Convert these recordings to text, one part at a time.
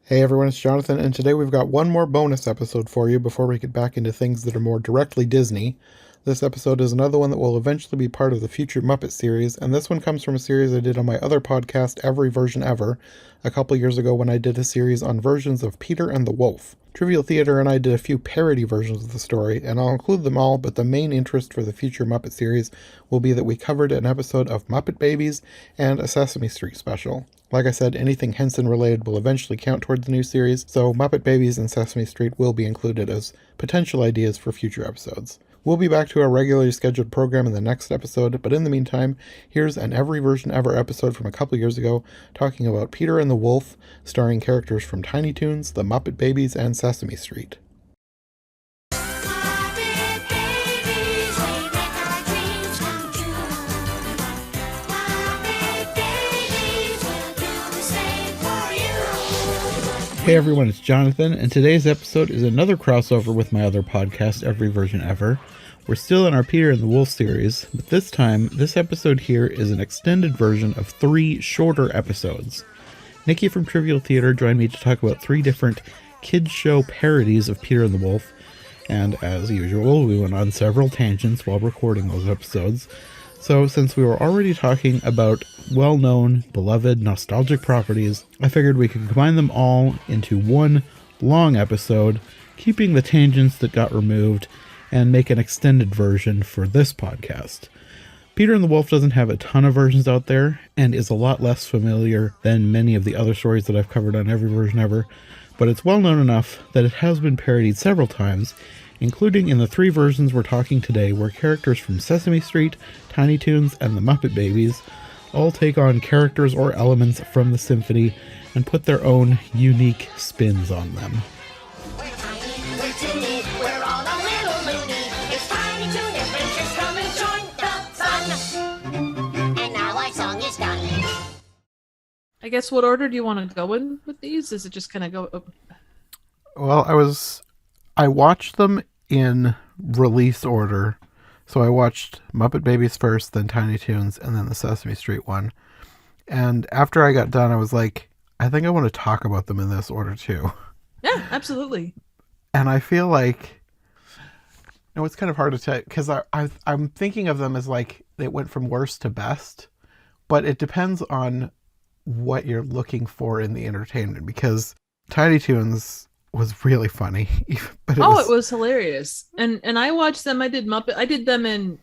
Hey everyone, it's Jonathan, and today we've got one more bonus episode for you before we get back into things that are more directly Disney. This episode is another one that will eventually be part of the future Muppet series, and this one comes from a series I did on my other podcast, Every Version Ever, a couple years ago when I did a series on versions of Peter and the Wolf. Trivial Theater and I did a few parody versions of the story, and I'll include them all, but the main interest for the future Muppet series will be that we covered an episode of Muppet Babies and a Sesame Street special. Like I said, anything Henson related will eventually count towards the new series, so Muppet Babies and Sesame Street will be included as potential ideas for future episodes. We'll be back to our regularly scheduled program in the next episode, but in the meantime, here's an Every Version Ever episode from a couple years ago talking about Peter and the Wolf, starring characters from Tiny Toons, the Muppet Babies, and Sesame Street. Hey everyone, it's Jonathan, and today's episode is another crossover with my other podcast, Every Version Ever. We're still in our Peter and the Wolf series, but this time, this episode here is an extended version of 3 shorter episodes. Nicki from Trivial Theater joined me to talk about 3 different kids show parodies of Peter and the Wolf, and as usual, we went on several tangents while recording those episodes. So, since we were already talking about well-known, beloved, nostalgic properties, I figured we could combine them all into one long episode, keeping the tangents that got removed, and make an extended version for this podcast. Peter and the Wolf doesn't have a ton of versions out there, and is a lot less familiar than many of the other stories that I've covered on Every Version Ever, but it's well known enough that it has been parodied several times, including in the 3 versions we're talking today, where characters from Sesame Street, Tiny Toons, and the Muppet Babies all take on characters or elements from the symphony and put their own unique spins on them. We're tiny, we're toony, we're all a little loony. It's Tiny Toon Adventures, come and join the fun. And now our song is done. I guess what order do you want to go in with these? Is it just kind of go... Oh. Well, I watched them in release order. So I watched Muppet Babies first, then Tiny Toons, and then the Sesame Street one. And after I got done, I was like, I think I want to talk about them in this order too. Yeah, absolutely. And I feel like, it's kind of hard to tell, because I'm thinking of them as like, it went from worst to best. But it depends on what you're looking for in the entertainment, because Tiny Toons was really funny. But it was hilarious. And I watched them. I did them in,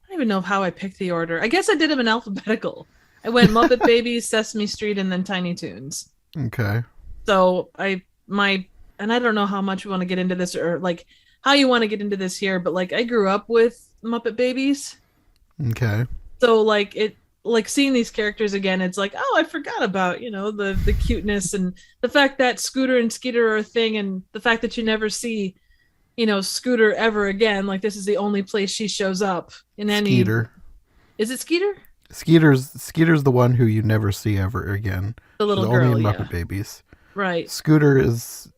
I don't even know how I picked the order. I guess I did them in alphabetical. I went Muppet Babies, Sesame Street, and then Tiny Toons. Okay. So and I don't know how much we want to get into this, or like how you want to get into this here, but like I grew up with Muppet Babies. Okay. So like seeing these characters again, it's like, oh, I forgot about, the cuteness and the fact that Scooter and Skeeter are a thing, and the fact that you never see, Scooter ever again. Like, this is the only place she shows up in any... Skeeter. Is it Skeeter? Skeeter's the one who you never see ever again. The little She's girl, only in yeah. Muppet Babies. Right. Scooter is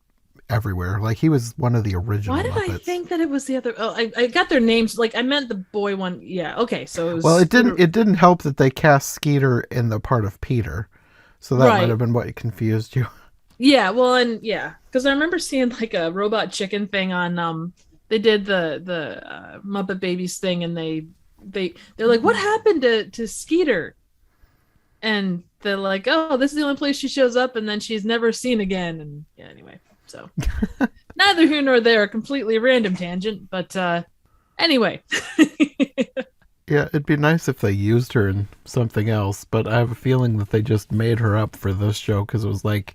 everywhere. Like, he was one of the original Why did Muppets. I think that it was the other? Oh, I got their names. Like, I meant the boy one. Yeah. Okay. So it was. Well, it didn't help that they cast Skeeter in the part of Peter, so that might have been what confused you. Yeah. Well, and yeah, because I remember seeing like a robot chicken thing on. They did the Muppet Babies thing, and they're like, what happened to Skeeter? And they're like, oh, this is the only place she shows up, and then she's never seen again. And yeah, anyway, so. Neither here nor there, completely random tangent, but anyway. Yeah, it'd be nice if they used her in something else, but I have a feeling that they just made her up for this show because it was like,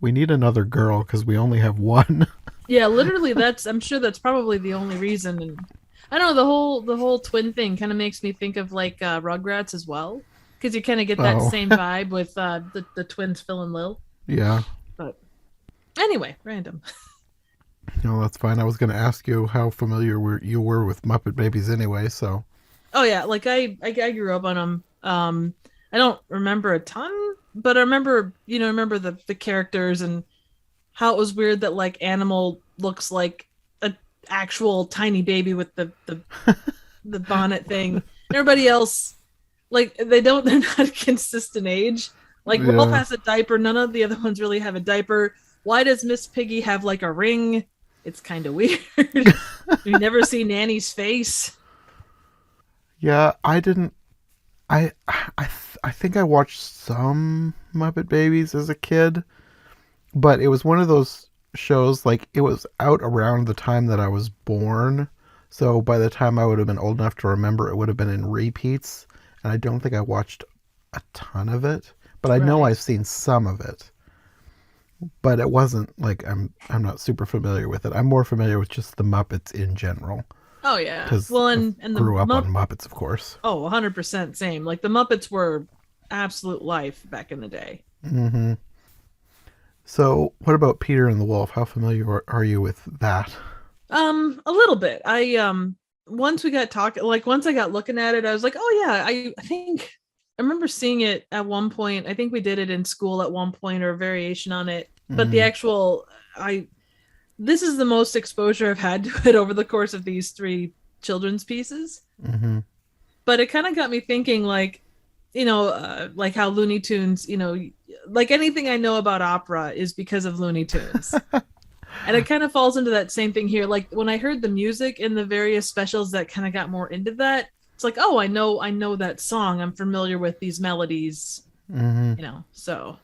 we need another girl because we only have one. Yeah, literally, I'm sure that's probably the only reason. And I don't know, the whole twin thing kind of makes me think of like Rugrats as well, because you kind of get that same vibe with the twins, Phil and Lil. Yeah. But anyway, random. No, that's fine. I was going to ask you how familiar you were with Muppet Babies anyway, so. Oh yeah, like I grew up on them. I don't remember a ton, but I remember the characters and how it was weird that like Animal looks like an actual tiny baby with the bonnet thing. And everybody else, like they're not a consistent age. Like Rolf has a diaper, none of the other ones really have a diaper. Why does Miss Piggy have like a ring? It's kind of weird. You never see Nanny's face. Yeah, I didn't. I think I watched some Muppet Babies as a kid, but it was one of those shows, like, it was out around the time that I was born. So by the time I would have been old enough to remember, it would have been in repeats. And I don't think I watched a ton of it, but I know Right. I've seen some of it. But it wasn't like I'm not super familiar with it. I'm more familiar with just the Muppets in general Oh yeah. because Well, I and the grew up on Muppets, of course. oh, 100% same. Like the Muppets were absolute life back in the day. Hmm. So, what about Peter and the Wolf? How familiar are you with that? A little bit. I once we got talking, like once I got looking at it, I was like, oh yeah, I think I remember seeing it at one point. I think we did it in school at one point or a variation on it. But the Mm, actual I this is the most exposure I've had to it over the course of these three children's pieces. mm-hmm. But it kind of got me thinking, like, like how Looney Tunes, like anything I know about opera is because of Looney Tunes. And it kind of falls into that same thing here. Like when I heard the music in the various specials that kind of got more into that, it's like, oh, I know that song. I'm familiar with these melodies, Mm-hmm. So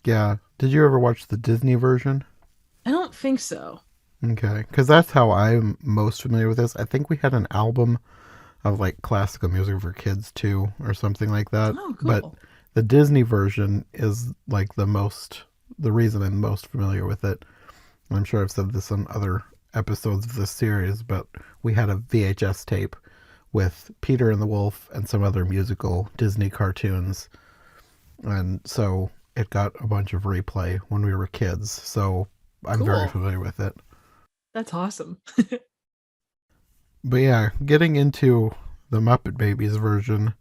Yeah. Did you ever watch the Disney version? I don't think so. Okay, because that's how I'm most familiar with this. I think we had an album of like classical music for kids too, or something like that. Oh, But cool. the Disney version is like the reason I'm most familiar with it. I'm sure I've said this on other episodes of this series, but we had a VHS tape with Peter and the Wolf and some other musical Disney cartoons. And so it got a bunch of replay when we were kids. So I'm very Cool. familiar with it. That's awesome. But yeah, getting into the Muppet Babies version,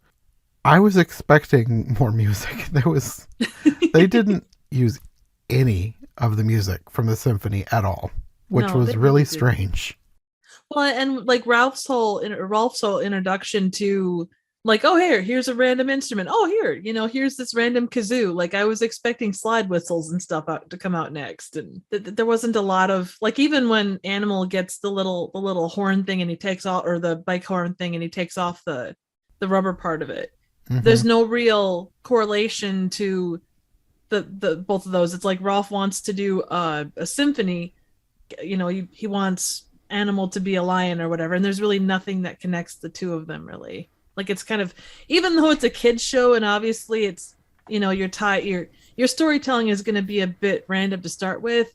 I was expecting more music. They didn't use any of the music from the symphony at all, which No, they was really really didn't. strange. Well, and like Ralph's whole introduction to, like, oh, here's a random instrument. Oh, here's this random kazoo. Like I was expecting slide whistles and stuff to come out next, and there wasn't a lot of, like, even when Animal gets the little horn thing and he takes off, or the bike horn thing and he takes off the rubber part of it. Hmm. There's no real correlation to the both of those. It's like Ralph wants to do a symphony, he wants Animal to be a lion or whatever, and there's really nothing that connects the two of them, really. Like it's kind of, even though it's a kids show and obviously it's, your storytelling is going to be a bit random to start with,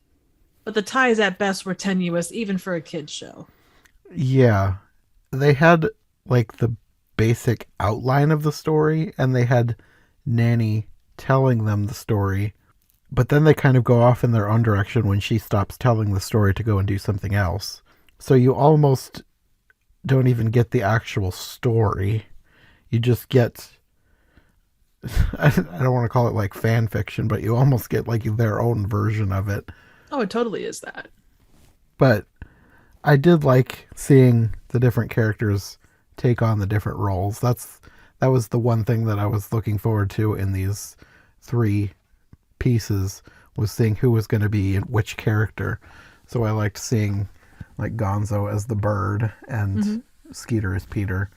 but the ties at best were tenuous even for a kids show. Yeah, they had like the basic outline of the story, and they had Nanny telling them the story, but then they kind of go off in their own direction when she stops telling the story to go and do something else. So you almost don't even get the actual story. You just get, I don't want to call it like fan fiction, but you almost get like their own version of it. Oh, it totally is that. But I did like seeing the different characters take on the different roles. That was the one thing that I was looking forward to in these three pieces, was seeing who was going to be in which character. So I liked seeing like Gonzo as the bird, and Mm-hmm. Skeeter as Peter,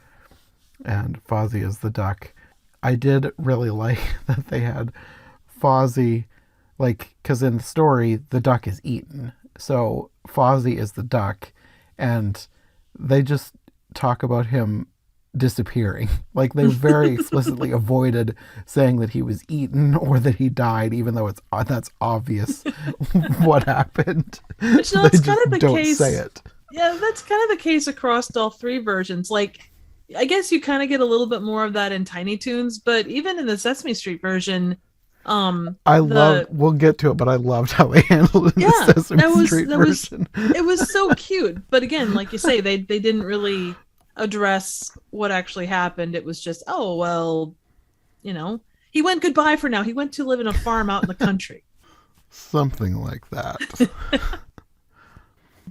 and Fozzie as the duck. I did really like that they had Fozzie, like, because in the story, the duck is eaten. So Fozzie is the duck, and they just talk about him disappearing. Like, they very explicitly avoided saying that he was eaten or that he died, even though that's obvious what happened. Which, They that's kind just of the don't case. say it. Yeah, that's kind of the case across all three versions. Like, I guess you kind of get a little bit more of that in Tiny Toons, but even in the Sesame Street version, the We'll get to it, but I loved how they handled it in yeah, the Sesame that was Street that was version. it was so cute. But again, like you say, they didn't really address what actually happened. It was just, oh well, he went goodbye for now. He went to live in a farm out in the country. Something like that.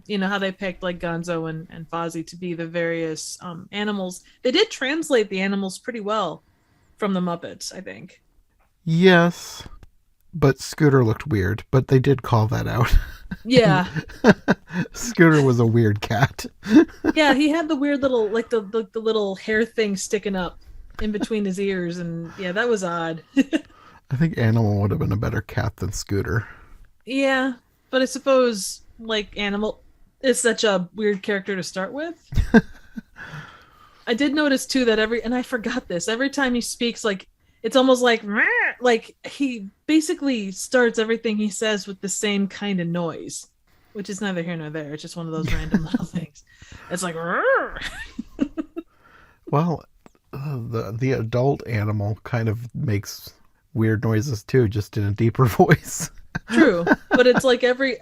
How they picked like Gonzo and Fozzie to be the various animals. They did translate the animals pretty well from the Muppets, I think. Yes, But Scooter looked weird, but they did call that out. Yeah. Scooter was a weird cat. Yeah, he had the weird little, like the little hair thing sticking up in between his ears, and yeah, that was odd. I think Animal would have been a better cat than Scooter. Yeah, but I suppose like Animal is such a weird character to start with. I did notice too that and I forgot this, every time he speaks, like it's almost like he basically starts everything he says with the same kind of noise, which is neither here nor there. It's just one of those random little things. It's like, well, the adult Animal kind of makes weird noises too, just in a deeper voice. True, but it's like every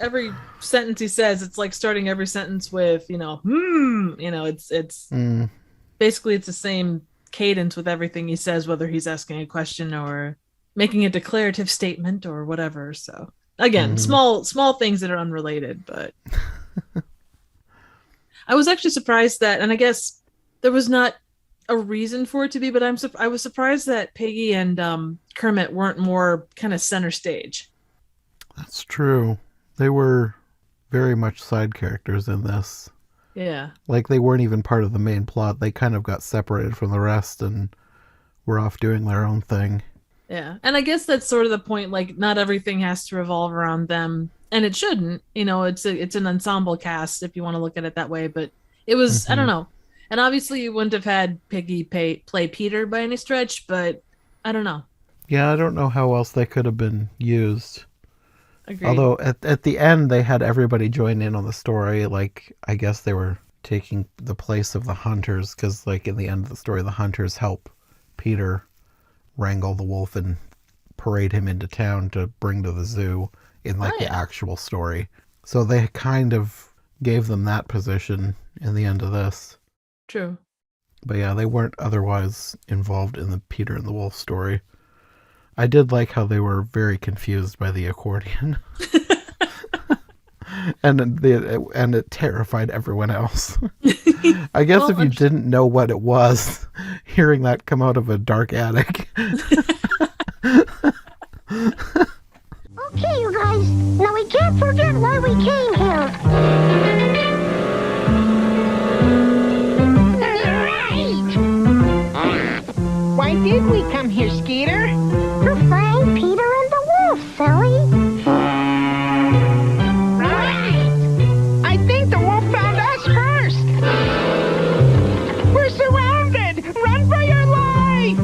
sentence he says, it's like starting every sentence with, it's basically it's the same cadence with everything he says, whether he's asking a question or making a declarative statement or whatever. So again, small things that are unrelated, but I was actually surprised that, and I guess there was not a reason for it to be, but I was surprised that Piggy and Kermit weren't more kind of center stage. That's true. They were very much side characters in this. Yeah. Like they weren't even part of the main plot. They kind of got separated from the rest and were off doing their own thing. Yeah. And I guess that's sort of the point. Like not everything has to revolve around them, and it shouldn't. It's an ensemble cast if you want to look at it that way. But it was, I don't know. And obviously you wouldn't have had Piggy play Peter by any stretch, but I don't know. Yeah, I don't know how else they could have been used. Agreed. Although at the end they had everybody join in on the story. Like I guess they were taking the place of the hunters, because like in the end of the story the hunters help Peter wrangle the wolf and parade him into town to bring to the zoo in like the actual story. So they kind of gave them that position in the end of this. True. But yeah, they weren't otherwise involved in the Peter and the Wolf story. I did like how they were very confused by the accordion. and it terrified everyone else. I guess if you didn't know what it was, hearing that come out of a dark attic. Okay, you guys. Now we can't forget why we came here. Right! Why did we come here, Skeeter? To find Peter and the Wolf, silly. Right! I think the wolf found us first. We're surrounded! Run for your life!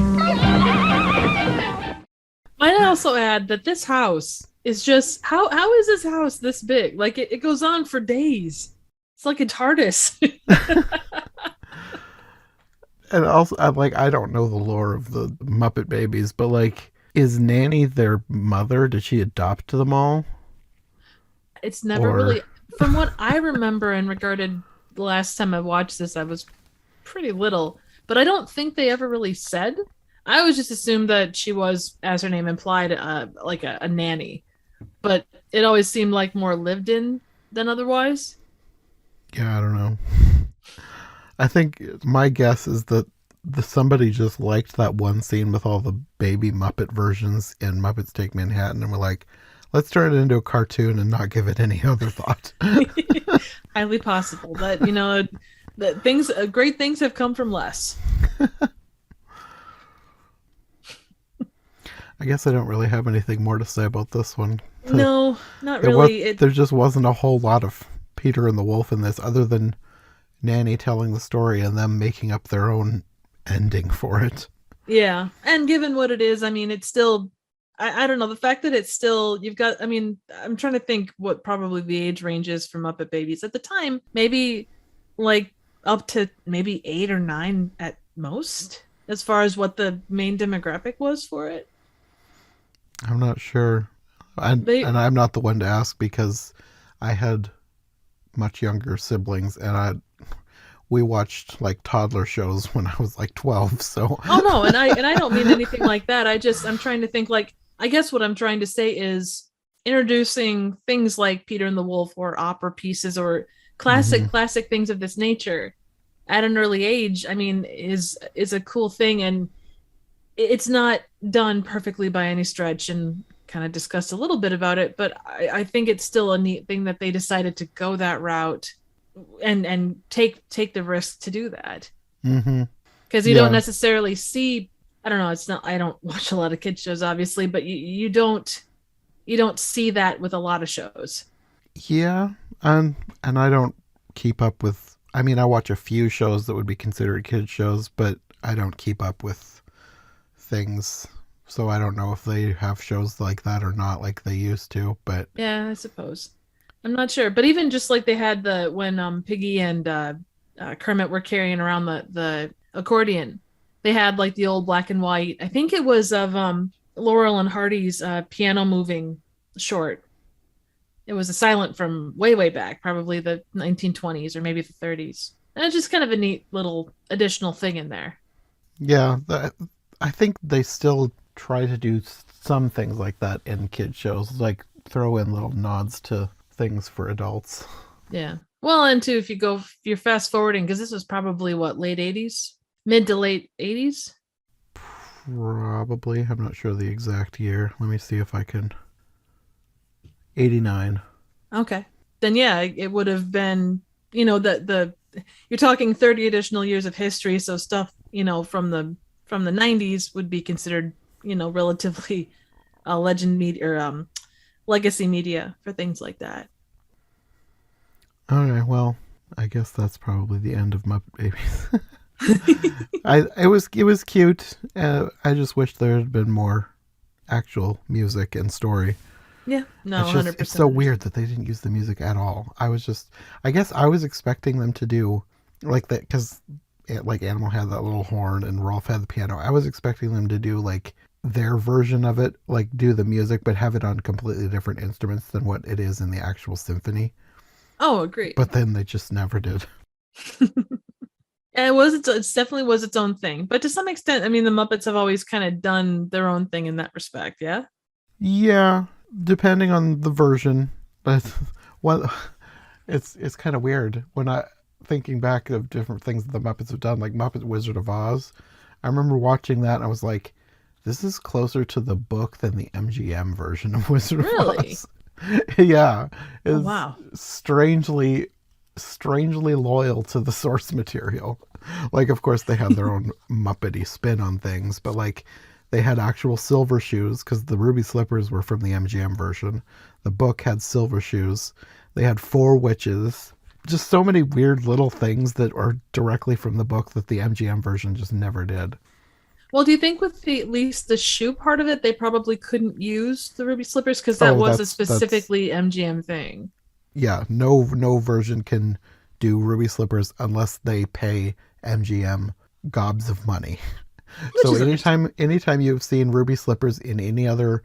Might I also add that this house is just how is this house this big? Like it goes on for days. It's like a TARDIS. And also, I don't know the lore of the Muppet Babies, but like, is Nanny their mother? Did she adopt them all? It's never really, from what I remember and regarded the last time I watched this, I was pretty little, but I don't think they ever really said. I always just assumed that she was, as her name implied, like a nanny, but it always seemed like more lived in than otherwise. Yeah, I don't know. I think my guess is that somebody just liked that one scene with all the baby Muppet versions in Muppets Take Manhattan, and we're like, let's turn it into a cartoon and not give it any other thought. Highly possible that that great things have come from less. I guess I don't really have anything more to say about this one. No, not really. There just wasn't a whole lot of Peter and the Wolf in this, other than Nanny telling the story and them making up their own ending for it. Yeah, and given what it is, I mean, it's still, I don't know, the fact that it's still, you've got, I mean, I'm trying to think what probably the age range is for Muppet Babies at the time. Maybe like up to maybe 8 or 9 at most, as far as what the main demographic was for it. I'm not sure. And I'm not the one to ask, because I had much younger siblings, and we watched like toddler shows when I was like 12. So oh no, and I don't mean anything like that. I'm trying to think, like, I guess what I'm trying to say is introducing things like Peter and the Wolf or opera pieces or classic things of this nature at an early age, I mean, is a cool thing, and it's not done perfectly by any stretch. And kind of discussed a little bit about it, but I think it's still a neat thing that they decided to go that route and take the risk to do that. Mm-hmm. Because you don't necessarily see, I don't know, it's not, I don't watch a lot of kids shows obviously, but you don't see that with a lot of shows. Yeah, and I don't keep up with, I mean, I watch a few shows that would be considered kids shows, but I don't keep up with things, so I don't know if they have shows like that or not, like they used to. But yeah, I suppose, I'm not sure. But even just like they had when Piggy and Kermit were carrying around the accordion, they had like the old black and white, I think it was of Laurel and Hardy's piano moving short. It was a silent from way back, probably the 1920s or maybe the 30s. And it's just kind of a neat little additional thing in there. yeah, I think they still try to do some things like that in kid shows, like throw in little nods to things for adults. Yeah. Well, and too, if you're fast forwarding, because this was probably what, late 80s, mid to late 80s. Probably, I'm not sure the exact year. Let me see if I can. 89. Okay. Then yeah, it would have been, the you're talking 30 additional years of history, so stuff, from the 90s would be considered, relatively legend media or legacy media for things like that. Okay, well, I guess that's probably the end of Muppet Babies. It was cute. I just wish there had been more actual music and story. Yeah, no, it's just, 100%. It's so weird that they didn't use the music at all. I guess I was expecting them to do like that, because like Animal had that little horn and Rolf had the piano. I was expecting them to do like their version of it, like do the music, but have it on completely different instruments than what it is in the actual symphony. Oh, agreed. But then they just never did. And it definitely was its own thing. But to some extent, I mean, the Muppets have always kind of done their own thing in that respect, yeah? Yeah, depending on the version. But it's kind of weird when I thinking back of different things that the Muppets have done, like Muppet Wizard of Oz. I remember watching that and I was like, this is closer to the book than the MGM version of Wizard of Oz. Yeah. It's wow. Strangely loyal to the source material. Like, of course, they had their own Muppety spin on things, but like they had actual silver shoes because the ruby slippers were from the MGM version. The book had silver shoes. They had 4 witches. Just so many weird little things that are directly from the book that the MGM version just never did. Well, do you think with at least the shoe part of it, they probably couldn't use the ruby slippers because that was a specifically MGM thing? Yeah, no version can do ruby slippers unless they pay MGM gobs of money. So anytime you've seen ruby slippers in any other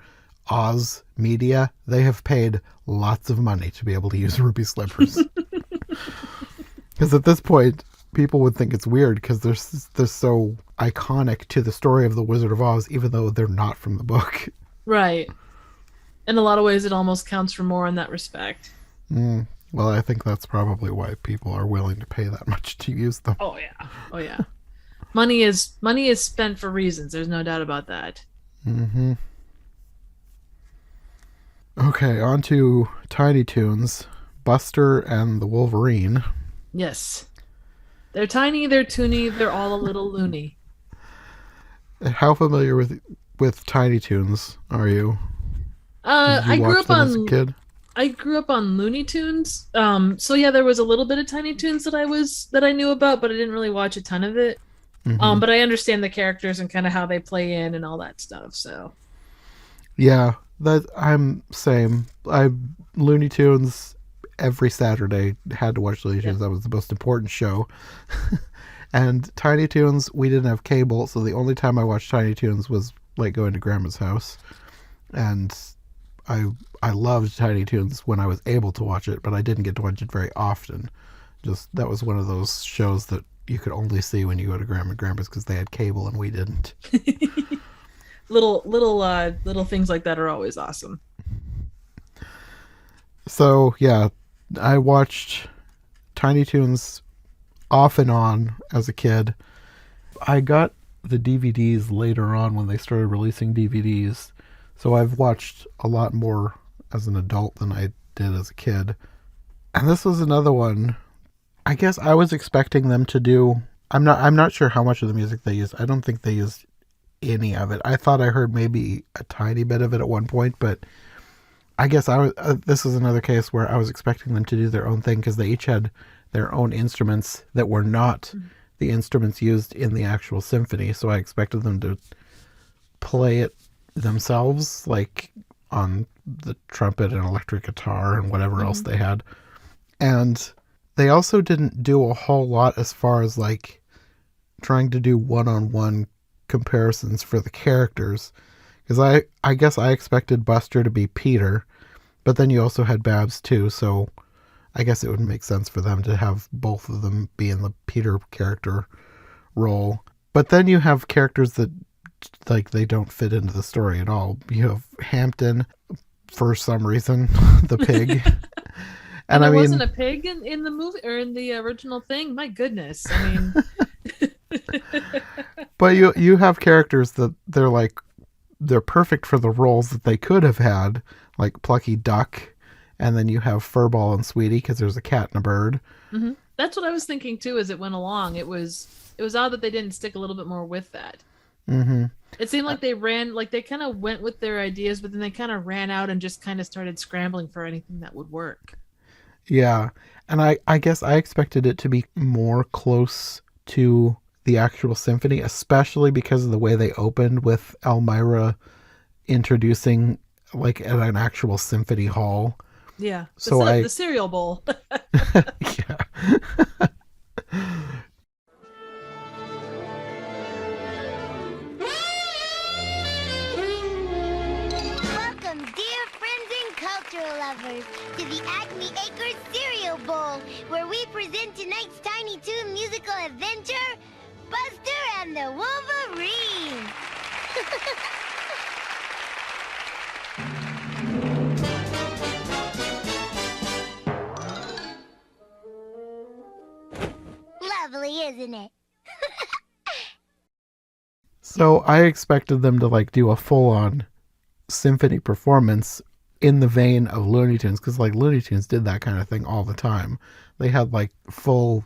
Oz media, they have paid lots of money to be able to use ruby slippers. Because at this point, people would think it's weird because they're so iconic to the story of the Wizard of Oz, even though they're not from the book. Right. In a lot of ways, it almost counts for more in that respect. Well, I think that's probably why people are willing to pay that much to use them. Oh yeah. Money is spent for reasons. There's no doubt about that. Mm-hmm. Okay, on to Tiny Toons, Buster and the Wolverine. Yes. They're tiny, they're toony, they're all a little loony. How familiar with Tiny Toons are you? I grew up on as a kid? I grew up on Looney Tunes. So yeah, there was a little bit of Tiny Toons that I knew about, but I didn't really watch a ton of it. Mm-hmm. But I understand the characters and kind of how they play in and all that stuff. So yeah, I'm same. Looney Tunes every Saturday had to watch Looney Tunes. That was the most important show. And Tiny Toons, we didn't have cable, so the only time I watched Tiny Toons was like going to Grandma's house. And I loved Tiny Toons when I was able to watch it, but I didn't get to watch it very often. Just that was one of those shows that you could only see when you go to Grandma and Grandpa's because they had cable and we didn't. little things like that are always awesome. So yeah, I watched Tiny Toons off and on as a kid. I got the DVDs later on when they started releasing DVDs. So I've watched a lot more as an adult than I did as a kid. And this was another one. I guess I was expecting them to do. I'm not sure how much of the music they used. I don't think they used any of it. I thought I heard maybe a tiny bit of it at one point, but I guess this is another case where I was expecting them to do their own thing because they each had their own instruments that were not the instruments used in the actual symphony. So I expected them to play it themselves, like on the trumpet and electric guitar and whatever else they had. And they also didn't do a whole lot as far as like trying to do one-on-one comparisons for the characters. Because I guess I expected Buster to be Peter, but then you also had Babs too, so I guess it would make sense for them to have both of them be in the Peter character role. But then you have characters that like they don't fit into the story at all. You have Hampton, for some reason, the pig. And I there mean, wasn't a pig in the movie or in the original thing. My goodness, I mean. but you have characters that they're perfect for the roles that they could have had, like Plucky Duck, and then you have Furball and Sweetie because there's a cat and a bird. Mm-hmm. That's what I was thinking too as it went along. It was odd that they didn't stick a little bit more with that. Mm-hmm. It seemed like they kind of went with their ideas, but then they kind of ran out and just kind of started scrambling for anything that would work. Yeah, and I guess I expected it to be more close to the actual symphony, especially because of the way they opened with Elmira introducing like at an actual symphony hall. Yeah, the cereal bowl. Yeah. Welcome, dear friends and cultural lovers, to the Acme Acres Cereal Bowl, where we present tonight's Tiny Toon musical adventure, Buster and the Wolverine. Lovely, isn't it? So I expected them to like do a full-on symphony performance in the vein of Looney Tunes, because like Looney Tunes did that kind of thing all the time. They had like 7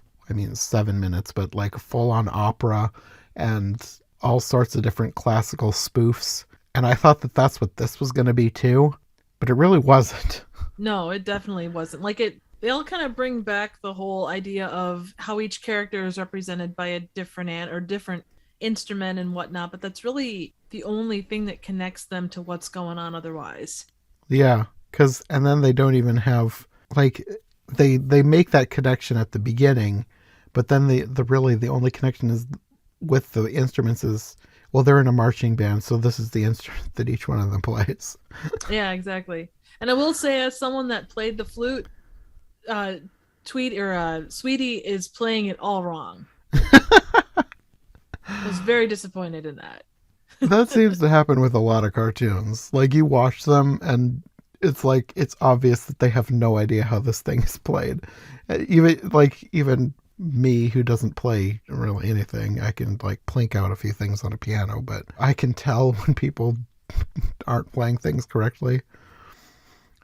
minutes, but like full-on opera and all sorts of different classical spoofs. And I thought that that's what this was going to be too, but it really wasn't. No, it definitely wasn't. They all kind of bring back the whole idea of how each character is represented by a different instrument and whatnot, but that's really the only thing that connects them to what's going on otherwise. Yeah, and then they don't even have like they make that connection at the beginning, but then the only connection is with the instruments is, well, they're in a marching band, so this is the instrument that each one of them plays. Yeah, exactly. And I will say, as someone that played the flute, Sweetie is playing it all wrong. I was very disappointed in that. That seems to happen with a lot of cartoons. Like you watch them and it's like it's obvious that they have no idea how this thing is played. Even me, who doesn't play really anything, I can like plink out a few things on a piano, but I can tell when people aren't playing things correctly.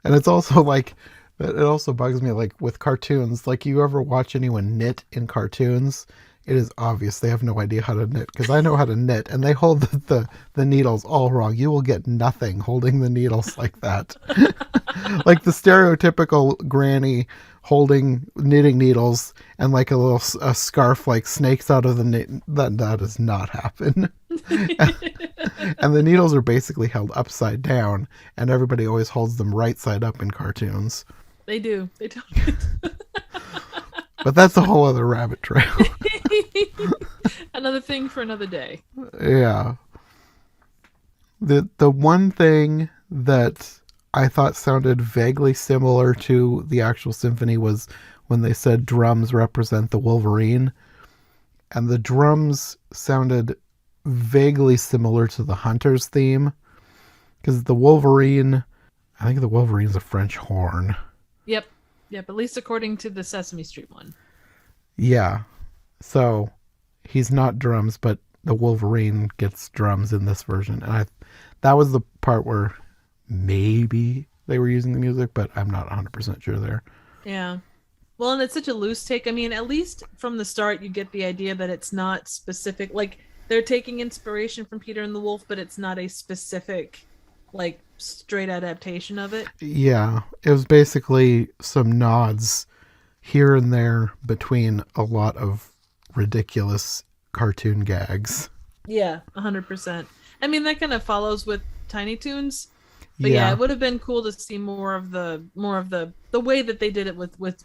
And it's also like, it also bugs me, like with cartoons, like you ever watch anyone knit in cartoons, it is obvious they have no idea how to knit, because I know how to knit and they hold the needles all wrong. You will get nothing holding the needles like that. Like the stereotypical granny holding knitting needles and like a scarf like snakes out of the knit. That does not happen. And the needles are basically held upside down, and everybody always holds them right side up in cartoons. They do. They don't. But that's a whole other rabbit trail. Another thing for another day. Yeah. The one thing that I thought sounded vaguely similar to the actual symphony was when they said drums represent the Wolverine. And the drums sounded vaguely similar to the Hunter's theme. Because I think the Wolverine's a French horn. Yep, at least according to the Sesame Street one. Yeah. So he's not drums, but the Wolverine gets drums in this version. And That was the part where maybe they were using the music, but I'm not 100% sure there. Yeah. Well, and it's such a loose take. I mean, at least from the start, you get the idea that it's not specific. Like, they're taking inspiration from Peter and the Wolf, but it's not a specific, like, straight adaptation of it. Yeah, it was basically some nods here and there between a lot of ridiculous cartoon gags. Yeah, 100%. I mean, that kind of follows with Tiny Toons. But yeah, it would have been cool to see more of the way that they did it with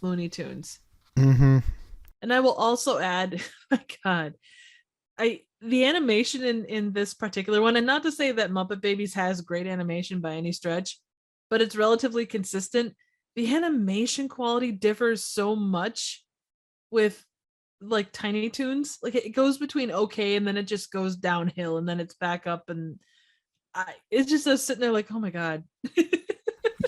Looney Tunes. Mm-hmm. And I will also add, my God, the animation in this particular one, and not to say that Muppet Babies has great animation by any stretch, but it's relatively consistent. The animation quality differs so much with like Tiny Toons. Like it goes between okay and then it just goes downhill and then it's back up, and it's just us sitting there like, oh my God.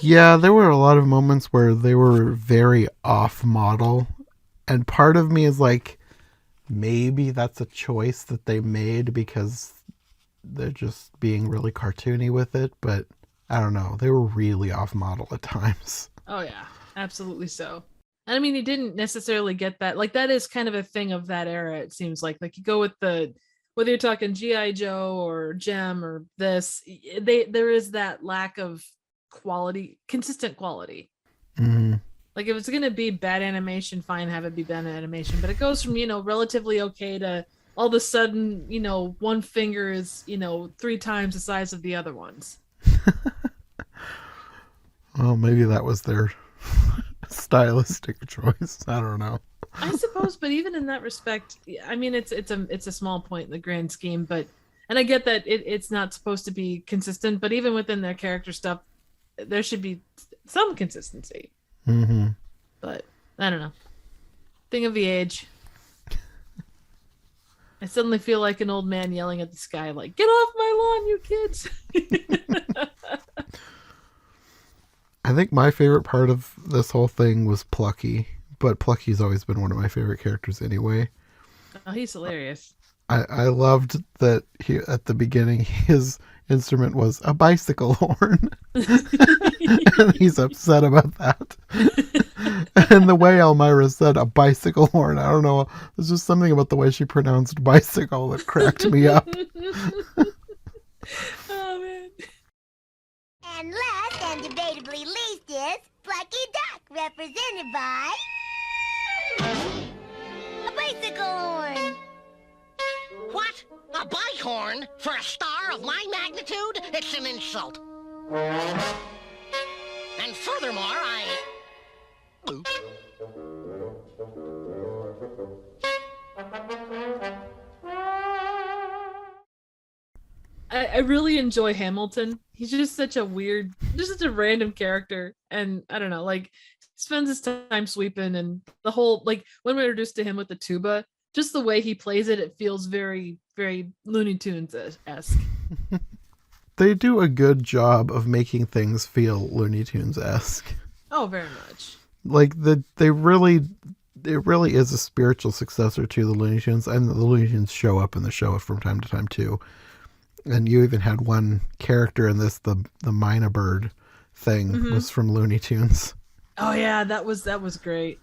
Yeah, there were a lot of moments where they were very off model, and part of me is like, maybe that's a choice that they made because they're just being really cartoony with it, but I don't know. They were really off model at times. Oh yeah, absolutely so. And I mean, you didn't necessarily get that. Like that is kind of a thing of that era, it seems like. Like you go with whether you're talking G.I. Joe or Gem or this, there is that lack of quality, consistent quality. Mm-hmm. Like if it's going to be bad animation, fine, have it be bad animation. But it goes from, relatively okay to all of a sudden, one finger is, 3 times the size of the other ones. Well, maybe that was their stylistic choice. I don't know. I suppose, but even in that respect, I mean, it's a small point in the grand scheme, and I get that it's not supposed to be consistent, but even within their character stuff, there should be some consistency. Mm-hmm. But I don't know. Thing of the age. I suddenly feel like an old man yelling at the sky, like, "Get off my lawn, you kids!" I think my favorite part of this whole thing was Plucky. But Plucky's always been one of my favorite characters anyway. Oh, he's hilarious. I loved that at the beginning his instrument was a bicycle horn. And he's upset about that. And the way Elmira said a bicycle horn, I don't know, there's just something about the way she pronounced bicycle that cracked me up. Oh, man. And last and debatably least is Plucky Duck, represented by a bicycle horn. What? A bike horn? For a star of my magnitude? It's an insult. And furthermore, Oops. I really enjoy Hamilton. He's just such a random character. And I don't know, like, spends his time sweeping, and the whole, like, when we're introduced to him with the tuba, just the way he plays it, it feels very, very Looney Tunes-esque. They do a good job of making things feel Looney Tunes-esque. Oh, very much. Like, it really is a spiritual successor to the Looney Tunes, and the Looney Tunes show up in the show from time to time, too. And you even had one character in this, the Mina Bird thing, was from Looney Tunes. Oh yeah, that was great.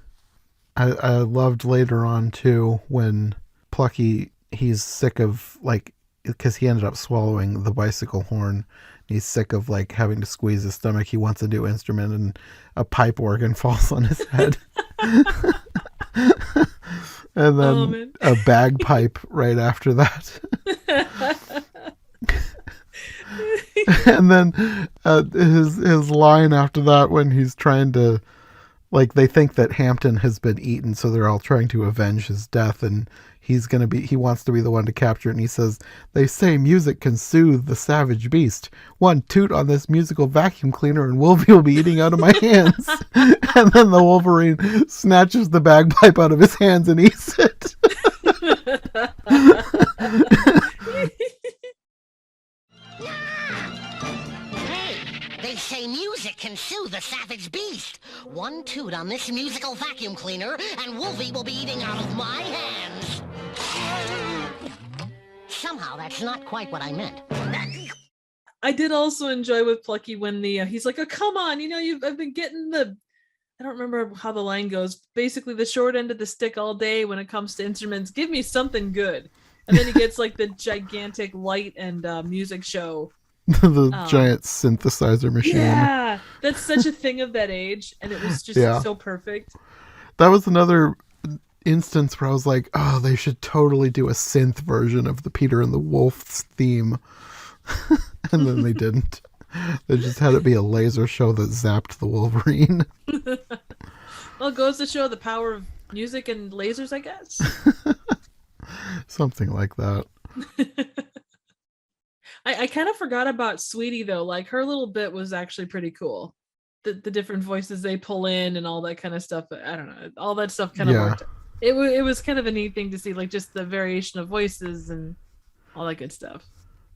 I loved later on too when Plucky, he's sick of, like, because he ended up swallowing the bicycle horn. He's sick of, like, having to squeeze his stomach. He wants a new instrument, and a pipe organ falls on his head. And then a bagpipe right after that. And then his line after that, when he's trying to, like, they think that Hampton has been eaten, so they're all trying to avenge his death, and he wants to be the one to capture it, and he says, "They say music can soothe the savage beast. One toot on this musical vacuum cleaner and Wolvie will be eating out of my hands." And then the Wolverine snatches the bagpipe out of his hands and eats it. They say music can soothe the savage beast. One toot on this musical vacuum cleaner, and Wolvie will be eating out of my hands. Somehow that's not quite what I meant. I did also enjoy with Plucky when he's like, oh, come on, I've been getting I don't remember how the line goes. Basically, the short end of the stick all day when it comes to instruments. Give me something good. And then he gets like the gigantic light and music show. The giant synthesizer machine. Yeah, that's such a thing of that age. And it was just so perfect. That was another instance where I was like, oh, they should totally do a synth version of the Peter and the Wolf's theme. And then they didn't. They just had it be a laser show that zapped the Wolverine. Well, it goes to show the power of music and lasers, I guess. Something like that. I kind of forgot about Sweetie, though. Like, her little bit was actually pretty cool. The different voices they pull in and all that kind of stuff. I don't know. All that stuff kind of worked. It was kind of a neat thing to see, like, just the variation of voices and all that good stuff.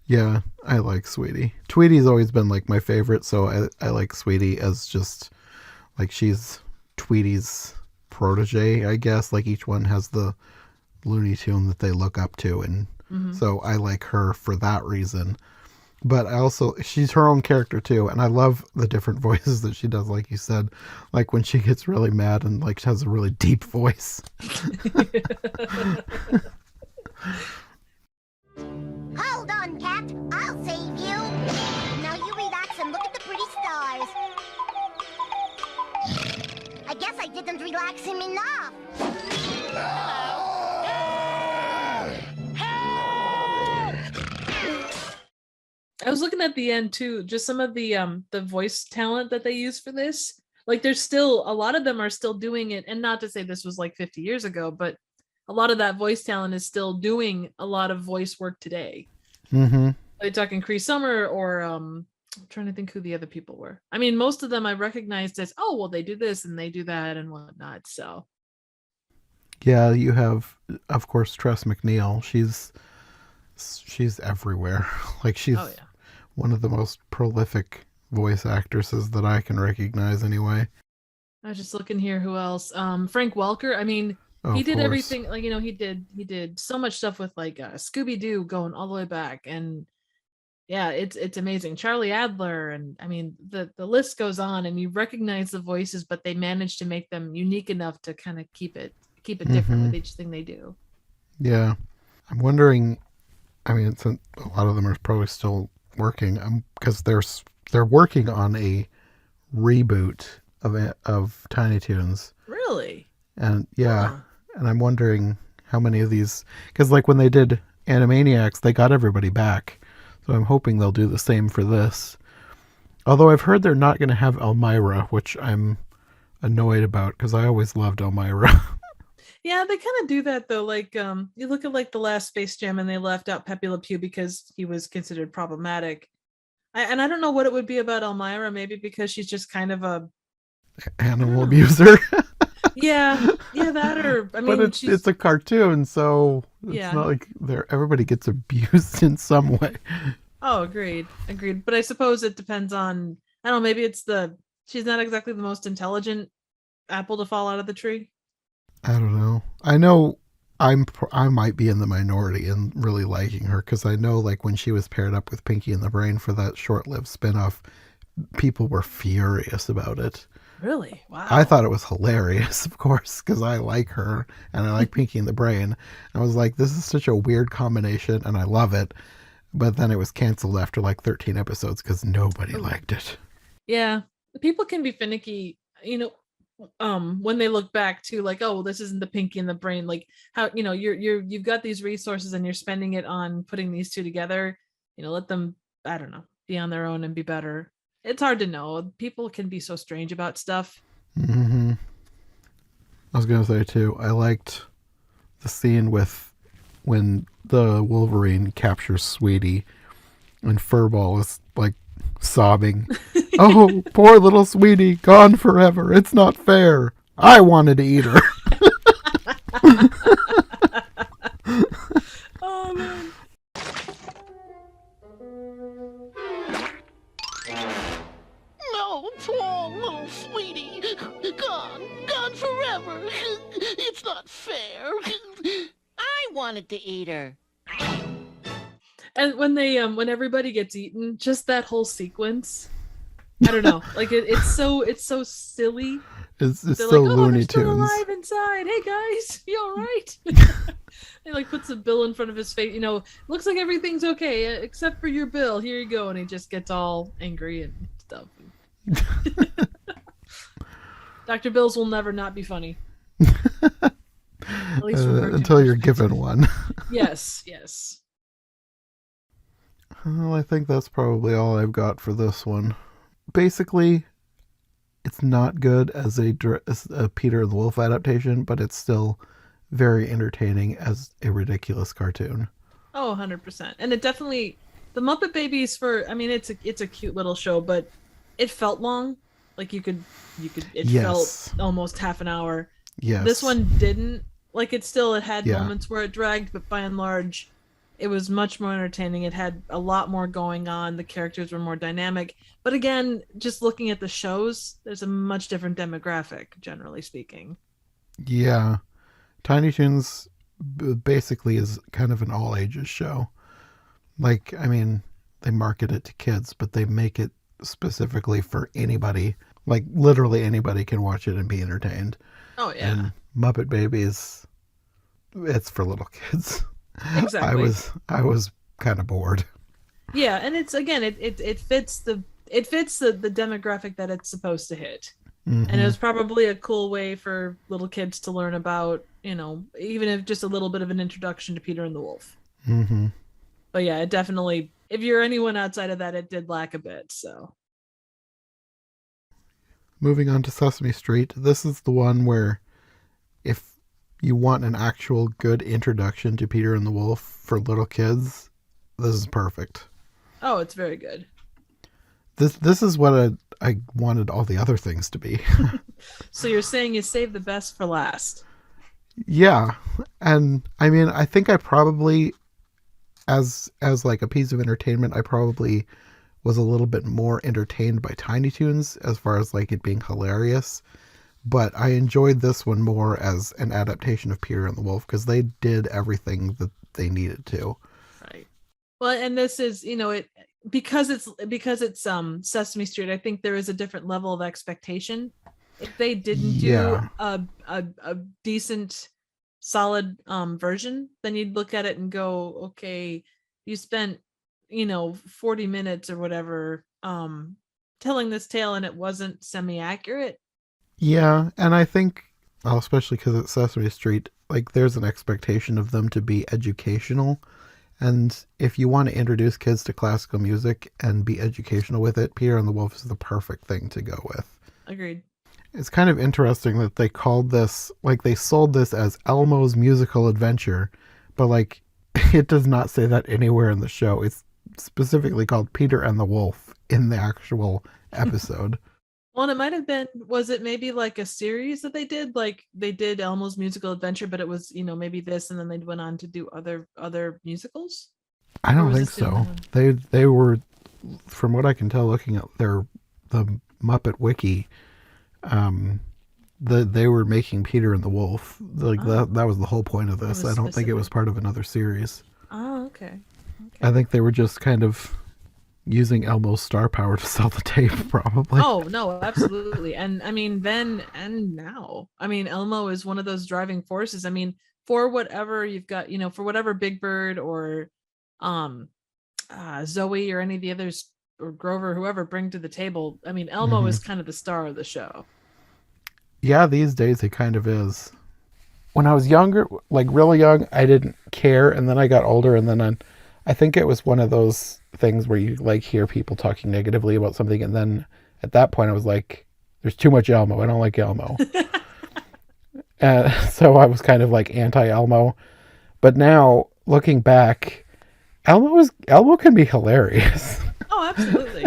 Yeah, I like Sweetie. Tweety's always been like my favorite, so I like Sweetie as just like she's Tweety's protege, I guess. Like each one has the Looney Tune that they look up to, and so I like her for that reason. But I also, she's her own character too, and I love the different voices that she does, like you said, like when she gets really mad and like has a really deep voice. Hold on, Cat. I'll save you. Now you relax and look at the pretty stars. I guess I didn't relax him enough. I was looking at the end too, just some of the voice talent that they use for this. Like, there's still a lot of them are still doing it, and not to say this was like 50 years ago, but a lot of that voice talent is still doing a lot of voice work today. Mm-hmm. Are you talking Cree Summer or I'm trying to think who the other people were. I mean, most of them I recognized as, oh, well, they do this and they do that and whatnot. So yeah, you have, of course, Tress MacNeille. She's everywhere. Like she's one of the most prolific voice actresses that I can recognize anyway. I was just looking here. Who else? Frank Welker. I mean, he did everything. Like, he did so much stuff with like Scooby-Doo going all the way back. And yeah, it's amazing. Charlie Adler. And I mean, the list goes on, and you recognize the voices, but they managed to make them unique enough to kind of keep it different with each thing they do. Yeah. I'm wondering, I mean, a lot of them are probably still working because they're working on a reboot of Tiny Toons. Really? And and I'm wondering how many of these, because like when they did Animaniacs, they got everybody back. So I'm hoping they'll do the same for this. Although I've heard they're not going to have Elmira, which I'm annoyed about because I always loved Elmira. Yeah, they kind of do that though. Like, you look at like the last Space Jam, and they left out Pepe Le Pew because he was considered problematic. And I don't know what it would be about Elmira. Maybe because she's just kind of a animal abuser. yeah, that, or I mean, but it's a cartoon, so it's not like everybody gets abused in some way. Oh, agreed. But I suppose it depends on, I don't know. Maybe it's she's not exactly the most intelligent apple to fall out of the tree. I don't know. I know I might be in the minority in really liking her, because I know like when she was paired up with Pinky and the Brain for that short-lived spinoff, people were furious about it. Really? Wow. I thought it was hilarious, of course, because I like her and I like Pinky and the Brain. I was like, this is such a weird combination and I love it. But then it was canceled after like 13 episodes because nobody liked it. Yeah. People can be finicky, when they look back to like, oh, well, this isn't the Pinky and the Brain. Like how, you've got these resources and you're spending it on putting these two together, let them, I don't know, be on their own and be better. It's hard to know. People can be so strange about stuff. Mm-hmm. I was going to say too, I liked the scene when the Wolverine captures Sweetie and Furball is like sobbing. Oh, poor little Sweetie, gone forever. It's not fair. I wanted to eat her. Oh, man. No, poor little Sweetie. Gone forever. It's not fair. I wanted to eat her. And when everybody gets eaten, just that whole sequence, I don't know, like it's so silly. It's They're so like, oh, Looney they're still Tunes. alive inside. Hey guys, you all right? He like puts a bill in front of his face. Looks like everything's okay except for your bill. Here you go. And he just gets all angry and stuff. Dr. Bills will never not be funny. At least from until you're given one. Yes. Well, I think that's probably all I've got for this one. Basically, it's not good as a Peter the Wolf adaptation, but it's still very entertaining as a ridiculous cartoon. Oh, 100%. And it definitely, the Muppet Babies it's a cute little show, but it felt long. Like it felt almost half an hour. Yes. This one didn't. Like it had moments where it dragged, but by and large, it was much more entertaining. It had a lot more going on. The characters were more dynamic. But again, just looking at the shows, there's a much different demographic, generally speaking. Yeah. Tiny Toons basically is kind of an all ages show. Like, I mean, they market it to kids, but they make it specifically for anybody. Like, literally anybody can watch it and be entertained. Oh, yeah. And Muppet Babies, it's for little kids. Exactly. I was kind of bored. Yeah, and it's, again, it fits the demographic that it's supposed to hit. Mm-hmm. And it was probably a cool way for little kids to learn about, even if just a little bit of an introduction to Peter and the Wolf. Mm-hmm. But yeah, it definitely, if you're anyone outside of that, it did lack a bit, so. Moving on to Sesame Street, this is the one where if you want an actual good introduction to Peter and the Wolf for little kids, this is perfect. Oh, it's very good. This is what I wanted all the other things to be. So you're saying you saved the best for last? Yeah, and I mean, I think I probably, as like a piece of entertainment, I probably was a little bit more entertained by Tiny Toons as far as like it being hilarious. But I enjoyed this one more as an adaptation of Peter and the Wolf because they did everything that they needed to. Right. Well, and this is, because it's Sesame Street, I think there is a different level of expectation. If they didn't do a decent, solid version, then you'd look at it and go, okay, you spent 40 minutes or whatever telling this tale and it wasn't semi-accurate. Yeah, and I think, especially because it's Sesame Street, like there's an expectation of them to be educational. And if you want to introduce kids to classical music and be educational with it, Peter and the Wolf is the perfect thing to go with. Agreed. It's kind of interesting that they called this, like they sold this as Elmo's Musical Adventure, but like it does not say that anywhere in the show. It's specifically called Peter and the Wolf in the actual episode. Well, and it might have been, was it maybe like a series that they did? Like they did Elmo's Musical Adventure, but it was, maybe this, and then they went on to do other musicals? I don't think so. They were, from what I can tell, looking at the Muppet Wiki, they were making Peter and the Wolf. Like that was the whole point of this. I don't think it was part of another series. Oh, okay. I think they were just kind of using Elmo's star power to sell the tape, probably. Oh, no, absolutely. And I mean, then and now, I mean, Elmo is one of those driving forces. I mean, for whatever you've got, for whatever Big Bird or Zoe or any of the others, or Grover, whoever bring to the table, I mean, Elmo is kind of the star of the show. Yeah, these days he kind of is. When I was younger, like really young, I didn't care, and then I got older, and then I think it was one of those things where you like hear people talking negatively about something, and then at that point I was like, there's too much Elmo. I don't like Elmo. So I was kind of like anti-Elmo. But now, looking back, Elmo can be hilarious. Oh, absolutely.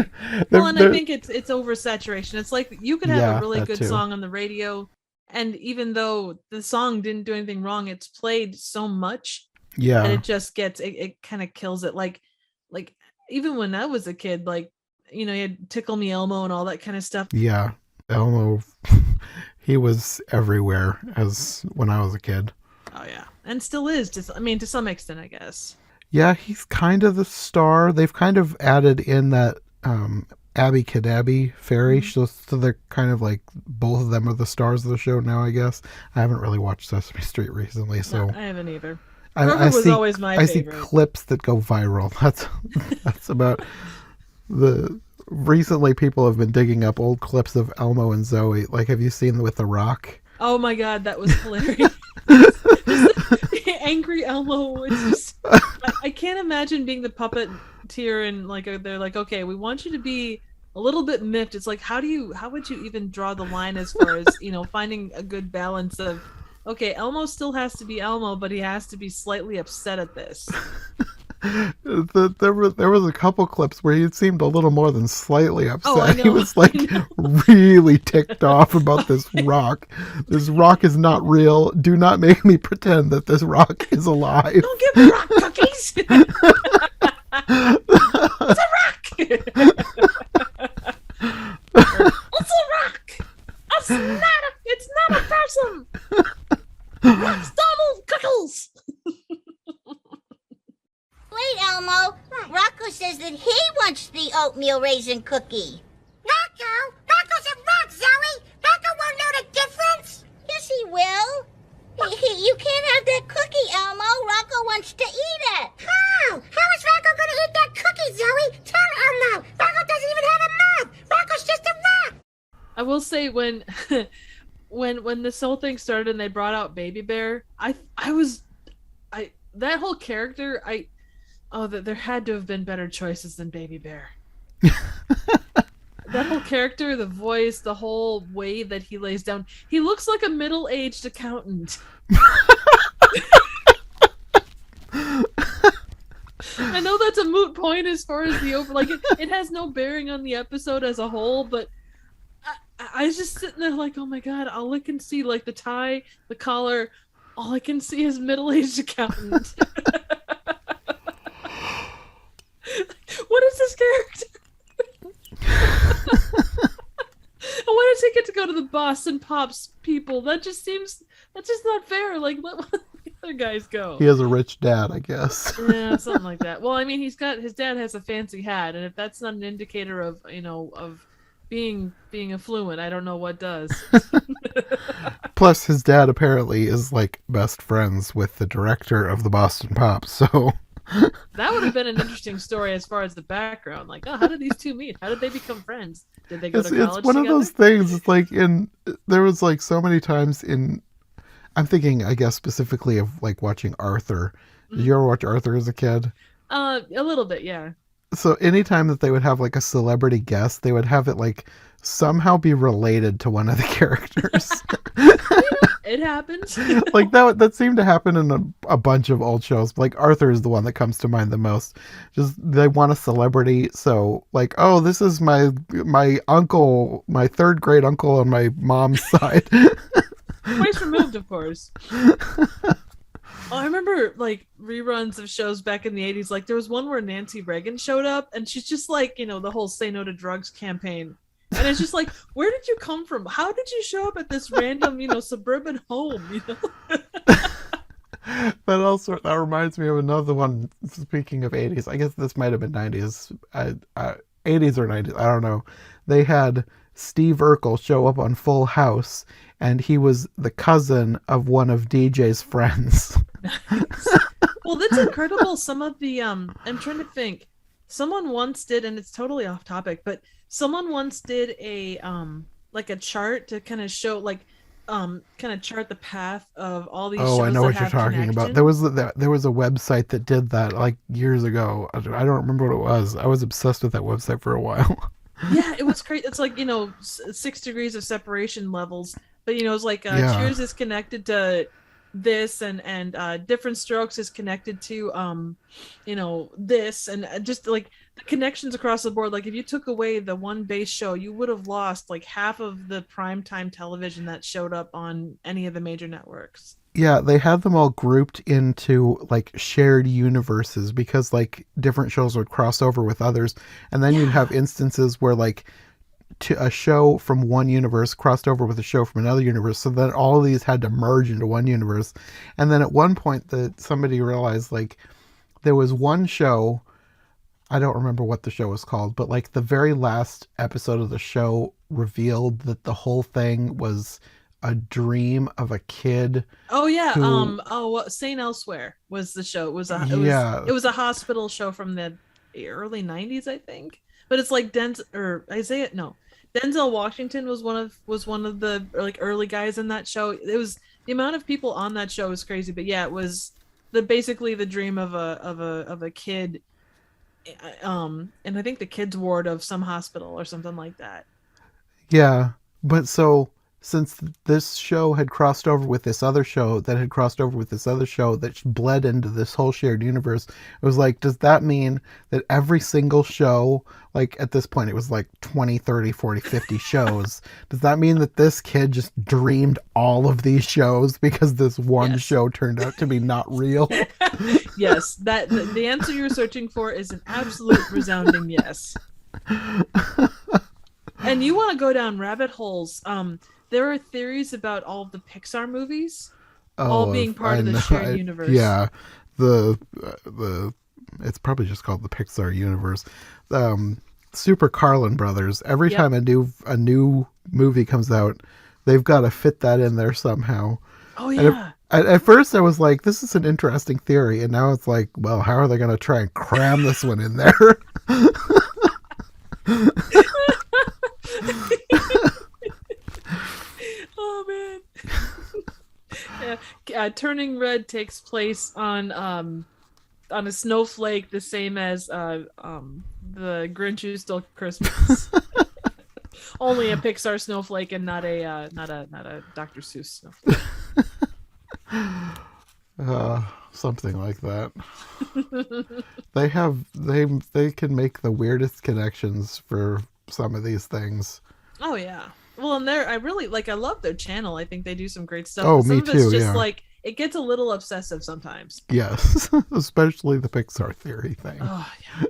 Well, and I think it's oversaturation. It's like you could have a really good song on the radio, and even though the song didn't do anything wrong, it's played so much that it just gets, it kind of kills it. Like even when I was a kid, like, you had Tickle Me Elmo and all that kind of stuff. Yeah, Elmo, he was everywhere when I was a kid. Oh yeah, and still is. To some extent, I guess. Yeah, he's kind of the star. They've kind of added in that Abby Cadabby fairy, so they're kind of like both of them are the stars of the show now, I guess. I haven't really watched Sesame Street recently, so No, I haven't either. I Grover was see, always my I favorite. see clips that go viral. That's about the. Recently, people have been digging up old clips of Elmo and Zoe. Like, have you seen with the Rock? Oh my god, that was hilarious. Just angry Elmo. It's just, I can't imagine being the puppeteer and like they're like, okay, we want you to be a little bit miffed. It's like, how would you even draw the line as far as finding a good balance of, okay, Elmo still has to be Elmo, but he has to be slightly upset at this. There was a couple clips where he seemed a little more than slightly upset. Oh, I know, He was like really ticked off about this rock. This rock is not real. Do not make me pretend that this rock is alive. Don't give me rock cookies. It's a rock. It's a rock. It's not a person. Rocks Donald Cuckles. Wait, Elmo. Rocco says that he wants the oatmeal raisin cookie. Rocco? Rocco's a rock, Zoe. Rocco won't know the difference. Yes, he will. You can't have that cookie, Elmo. Rocco wants to eat it. How? How is Rocco going to eat that cookie, Zoe? Tell Elmo. Rocco doesn't even have a mouth. Rocco's just a rock. I will say when this whole thing started and they brought out Baby Bear, that whole character, there had to have been better choices than Baby Bear. That whole character, the voice, the whole way that he lays down, he looks like a middle-aged accountant. I know that's a moot point as far as it has no bearing on the episode as a whole, but I was just sitting there like, oh my god, all I can see, like the tie, the collar, all I can see is middle-aged accountant. What is this character? Why does he get to go to the Boston Pops people? That's just not fair. Like, let the other guys go. He has a rich dad, I guess. Yeah, something like that. Well, I mean, his dad has a fancy hat, and if that's not an indicator of of being affluent, I don't know what does. Plus, his dad apparently is like best friends with the director of the Boston Pops, so that would have been an interesting story as far as the background. Like, oh, how did these two meet? How did they become friends? Did they go to college it's one together? of those things. It's like there was like so many times I'm thinking, I guess, specifically of like watching Arthur. Did you ever watch Arthur as a kid? A little bit, yeah. So anytime that they would have like a celebrity guest, they would have it like somehow be related to one of the characters. It happens. Like that seemed to happen in a bunch of old shows. Like Arthur is the one that comes to mind the most. Just they want a celebrity, so like, oh, this is my uncle, my third great uncle on my mom's side. Twice removed, of course. Oh, I remember like reruns of shows back in the 80s. Like there was one where Nancy Reagan showed up and she's just like, the whole Say No to Drugs campaign. And it's just like, where did you come from? How did you show up at this random, suburban home, That reminds me of another one. Speaking of 80s, I guess this might have been 90s, 80s or 90s. I don't know. They had Steve Urkel show up on Full House, and he was the cousin of one of DJ's friends. Well, that's incredible. Some of the I'm trying to think. Someone once did, and it's totally off topic, but someone once did a like a chart to kind of show kind of chart the path of all these shows. Oh, I know that what you're talking about. There was a website that did that like years ago. I don't remember what it was. I was obsessed with that website for a while. Yeah, it was great. It's like 6 degrees of separation levels, but it's like Cheers is connected to this, and Different Strokes is connected to this, and just like the connections across the board. Like if you took away the one base show, you would have lost like half of the primetime television that showed up on any of the major networks. Yeah, they had them all grouped into like shared universes because like different shows would cross over with others, and then you'd have instances where like a show from one universe crossed over with a show from another universe, so that all of these had to merge into one universe. And then at one point somebody realized like there was one show, I don't remember what the show was called, but like the very last episode of the show revealed that the whole thing was a dream of a kid. Oh yeah. Who, Saint Elsewhere was the show. It was a yeah. it was a hospital show from the early 90s, I think. But it's like Denzel Washington was one of the like early guys in that show. It was the amount of people on that show was crazy, but yeah, it was basically the dream of a kid, and I think the kids ward of some hospital or something like that. Yeah, but so since this show had crossed over with this other show that had crossed over with this other show that bled into this whole shared universe, it was like, does that mean that every single show, like at this point it was like 20, 30, 40, 50 shows, does that mean that this kid just dreamed all of these shows because this one show turned out to be not real? Yes, that the answer you're searching for is an absolute resounding yes. And you want to go down rabbit holes. There are theories about all of the Pixar movies all being part of the shared universe. Yeah, the it's probably just called the Pixar universe. Super Carlin Brothers. Every time a new movie comes out, they've got to fit that in there somehow. Oh yeah. At first I was like, this is an interesting theory, and now it's like, well, how are they going to try and cram this one in there? Oh man. Yeah. Turning Red takes place on a snowflake the same as the Grinch Who Stole Christmas. Only a Pixar snowflake and not a Dr. Seuss snowflake. Something like that. They can make the weirdest connections for some of these things. Oh yeah. Well, and I love their channel. I think they do some great stuff. Oh, some me of it's too. just like it gets a little obsessive sometimes. Yes, especially the Pixar theory thing. Oh yeah.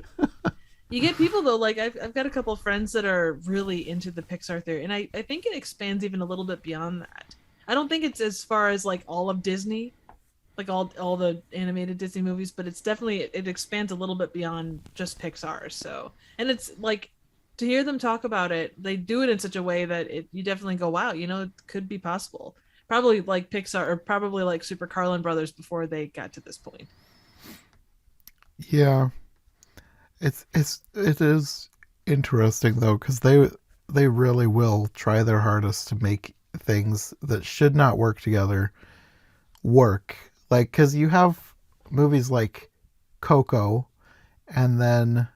You get people though, like I've got a couple of friends that are really into the Pixar theory, and I think it expands even a little bit beyond that. I don't think it's as far as like all of Disney, like all the animated Disney movies, but it's definitely it expands a little bit beyond just Pixar. So, and it's like to hear them talk about it, they do it in such a way that you definitely go, wow, it could be possible. Probably like Pixar or probably like Super Carlin Brothers before they got to this point. Yeah. It is interesting though, because they really will try their hardest to make things that should not work together work. Like, because you have movies like Coco, and then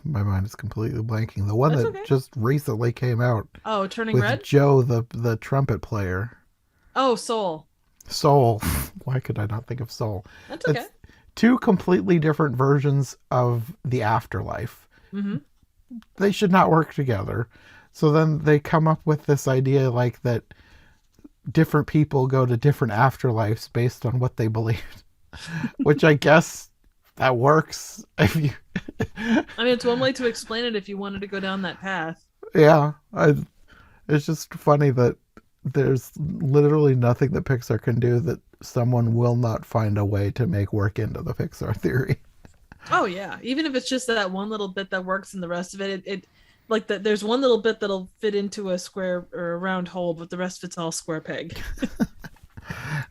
my mind is completely blanking. The one that just recently came out. Oh, Turning with Red? Joe, the trumpet player. Oh, Soul. Why could I not think of Soul? That's okay. It's two completely different versions of the afterlife. Mm-hmm. They should not work together. So then they come up with this idea like that different people go to different afterlives based on what they believed, which I guess that works. I mean, it's one way to explain it if you wanted to go down that path. Yeah. It's just funny that there's literally nothing that Pixar can do that someone will not find a way to make work into the Pixar theory. Oh yeah, even if it's just that one little bit that works and the rest of it like that there's one little bit that'll fit into a square or a round hole, but the rest of it's all square peg.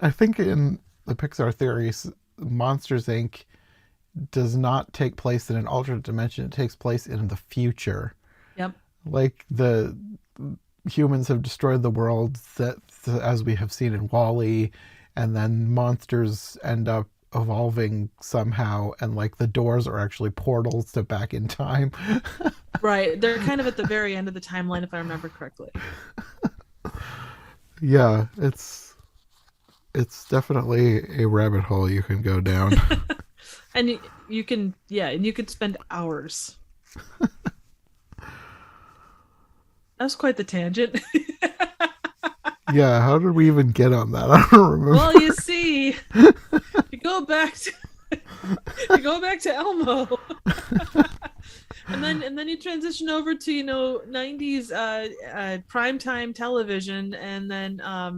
I think in the Pixar theories, Monsters Inc. does not take place in an alternate dimension. It takes place in the future. Yep. Like the humans have destroyed the world as we have seen in WALL-E, and then monsters end up evolving somehow, and like the doors are actually portals to back in time. Right. They're kind of at the very end of the timeline, if I remember correctly. Yeah, it's definitely a rabbit hole you can go down. And you can spend hours. That's quite the tangent. Yeah, how did we even get on that? I don't remember. Well, you see, you go back to Elmo. And then you transition over to 90s primetime television, and then I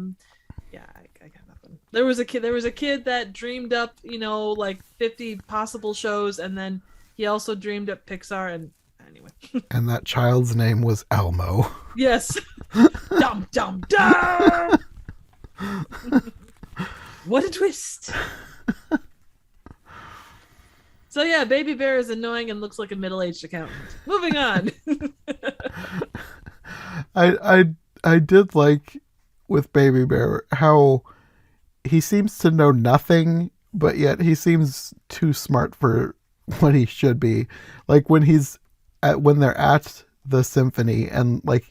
got nothing. There was a kid that dreamed up, like 50 possible shows, and then he also dreamed up Pixar. And anyway, And that child's name was Elmo. yes, dum dum dum. What a twist! So yeah, Baby Bear is annoying and looks like a middle-aged accountant. Moving on. I did like with Baby Bear how he seems to know nothing, but yet he seems too smart for what he should be. Like when they're at the symphony and like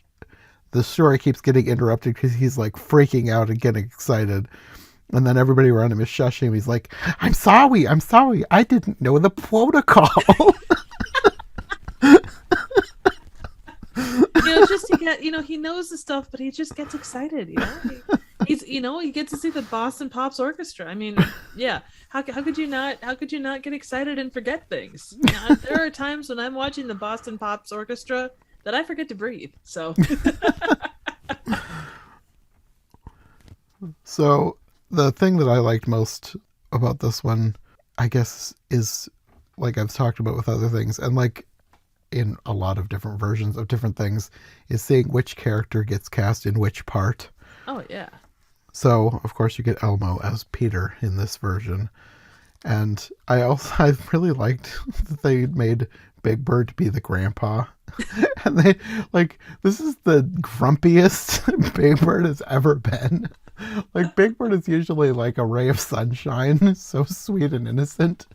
the story keeps getting interrupted because he's like freaking out and getting excited. And then everybody around him is shushing him. He's like, I'm sorry. I didn't know the protocol. He knows the stuff, but he just gets excited. He gets to see the Boston Pops Orchestra. I mean, yeah. How could you not get excited and forget things? There are times when I'm watching the Boston Pops Orchestra that I forget to breathe. So. So the thing that I liked most about this one, I guess, is like I've talked about with other things, and like in a lot of different versions of different things, is seeing which character gets cast in which part. Oh, yeah. So, of course, you get Elmo as Peter in this version. And I really liked that they made Big Bird be the grandpa. And they, like, this is the grumpiest Big Bird has ever been. Like, Big Bird is usually like a ray of sunshine, so sweet and innocent.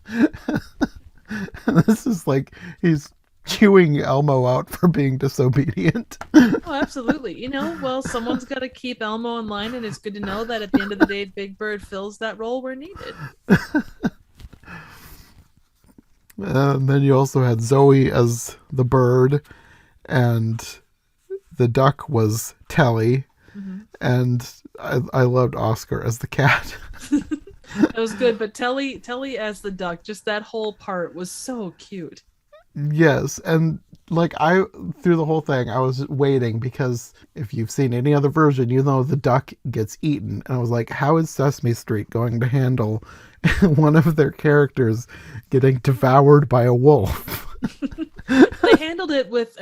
And this is like, he's chewing Elmo out for being disobedient. Oh, absolutely. Well, someone's got to keep Elmo in line, and it's good to know that at the end of the day, Big Bird fills that role where needed. And then you also had Zoe as the bird, and the duck was Telly, and I loved Oscar as the cat. That was good, but Telly as the duck, just that whole part was so cute. Yes, and like through the whole thing, I was waiting because if you've seen any other version, you know the duck gets eaten. And I was like, how is Sesame Street going to handle one of their characters getting devoured by a wolf? They handled it with,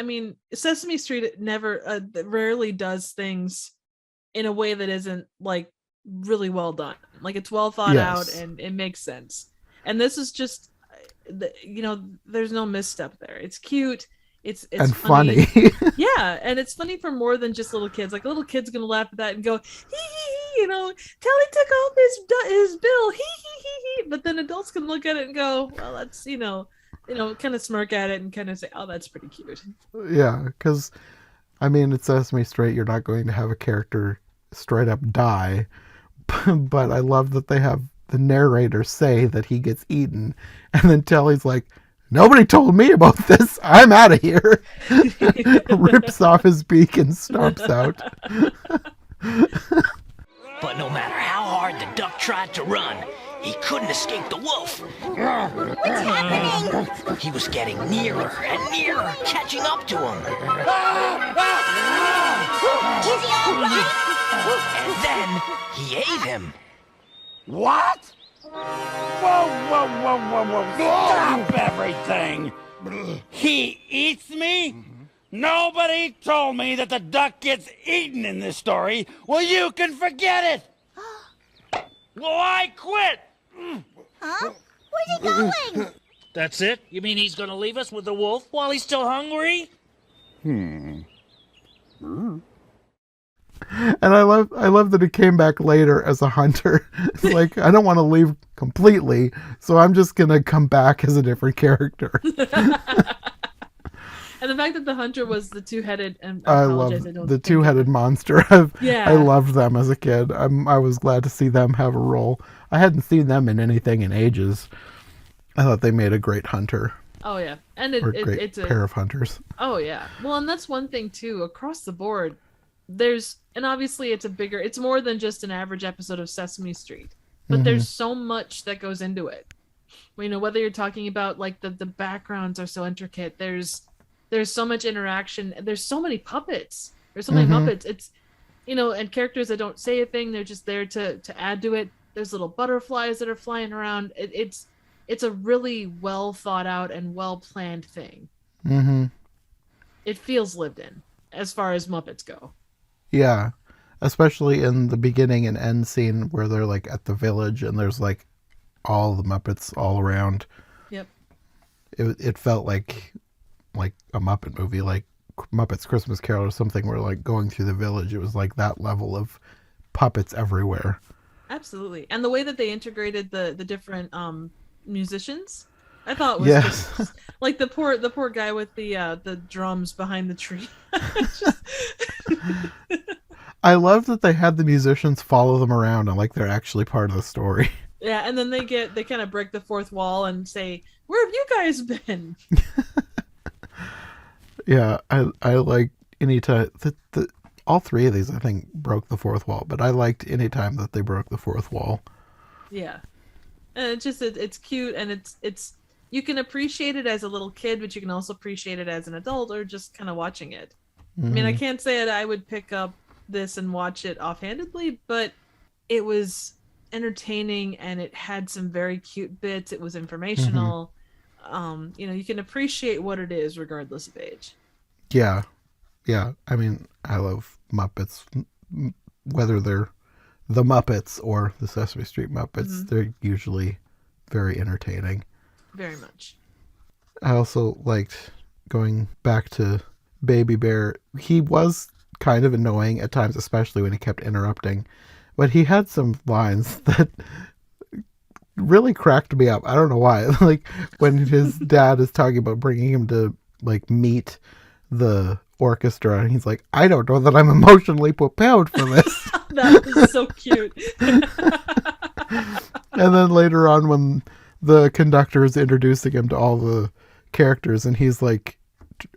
Sesame Street rarely does things in a way that isn't like really well done. Like it's well thought out and it makes sense. And this is just, there's no misstep there. It's cute. It's and funny. Yeah, and it's funny for more than just little kids. Like a little kid's gonna laugh at that and go, hee hee hee. Telly took off his bill, hee hee hee hee. But then adults can look at it and go, well, that's kind of smirk at it and kind of say, oh, that's pretty cute. Yeah, because it's Sesame Street. You're not going to have a character straight up die, but I love that they have the narrator say that he gets eaten, and then Telly's like, nobody told me about this, I'm out of here. Rips off his beak and stomps out. But no matter how hard the duck tried to run, he couldn't escape the wolf. What's happening? He was getting nearer and nearer, catching up to him. Is he all right? And then he ate him. What? Whoa. Stop everything. He eats me? Nobody told me that the duck gets eaten in this story. Well, you can forget it. Well, I quit. Huh? Where's he going? That's it? You mean he's gonna leave us with the wolf while he's still hungry? And I love that he came back later as a hunter. It's like, I don't want to leave completely, so I'm just gonna come back as a different character. And the fact that the hunter was the two-headed, and I love the two-headed monster. I loved them as a kid. I was glad to see them have a role. I hadn't seen them in anything in ages. I thought they made a great hunter. Oh yeah, and it's a pair of hunters. Oh yeah, well, and that's one thing too. Across the board, and obviously it's more than just an average episode of Sesame Street, but there's so much that goes into it. Whether you're talking about like the backgrounds are so intricate. There's so much interaction. There's so many puppets. There's so many Muppets. It's, and characters that don't say a thing. They're just there to add to it. There's little butterflies that are flying around. It's a really well thought out and well planned thing. Mm-hmm. It feels lived in as far as Muppets go. Yeah. Especially in the beginning and end scene where they're like at the village and there's like all the Muppets all around. Yep. It felt like a Muppet movie, like Muppets Christmas Carol or something, where like going through the village, it was like that level of puppets everywhere. Absolutely. And the way that they integrated the different musicians, I thought was Yes. just like the poor guy with the drums behind the tree. Just... I love that they had the musicians follow them around and like they're actually part of the story. Yeah, and then they kind of break the fourth wall and say, "Where have you guys been?" Yeah, I like anytime the all three of these I think broke the fourth wall, but I liked any time that they broke the fourth wall. Yeah, and it's cute, and it's you can appreciate it as a little kid, but you can also appreciate it as an adult or just kind of watching it. I mean, I can't say that I would pick up this and watch it offhandedly, but it was entertaining and it had some very cute bits. It was informational. You can appreciate what it is regardless of age. Yeah. I mean, I love Muppets, whether they're the Muppets or the Sesame Street Muppets. They're usually very entertaining. Very much. I also liked going back to Baby Bear. He was kind of annoying at times, especially when he kept interrupting. But he had some lines that really cracked me up. I don't know why. Like when his dad is talking about bringing him to like meet the orchestra, and he's like, "I don't know that I'm emotionally prepared for this." That was so cute. And then later on, when the conductor is introducing him to all the characters, and he's like,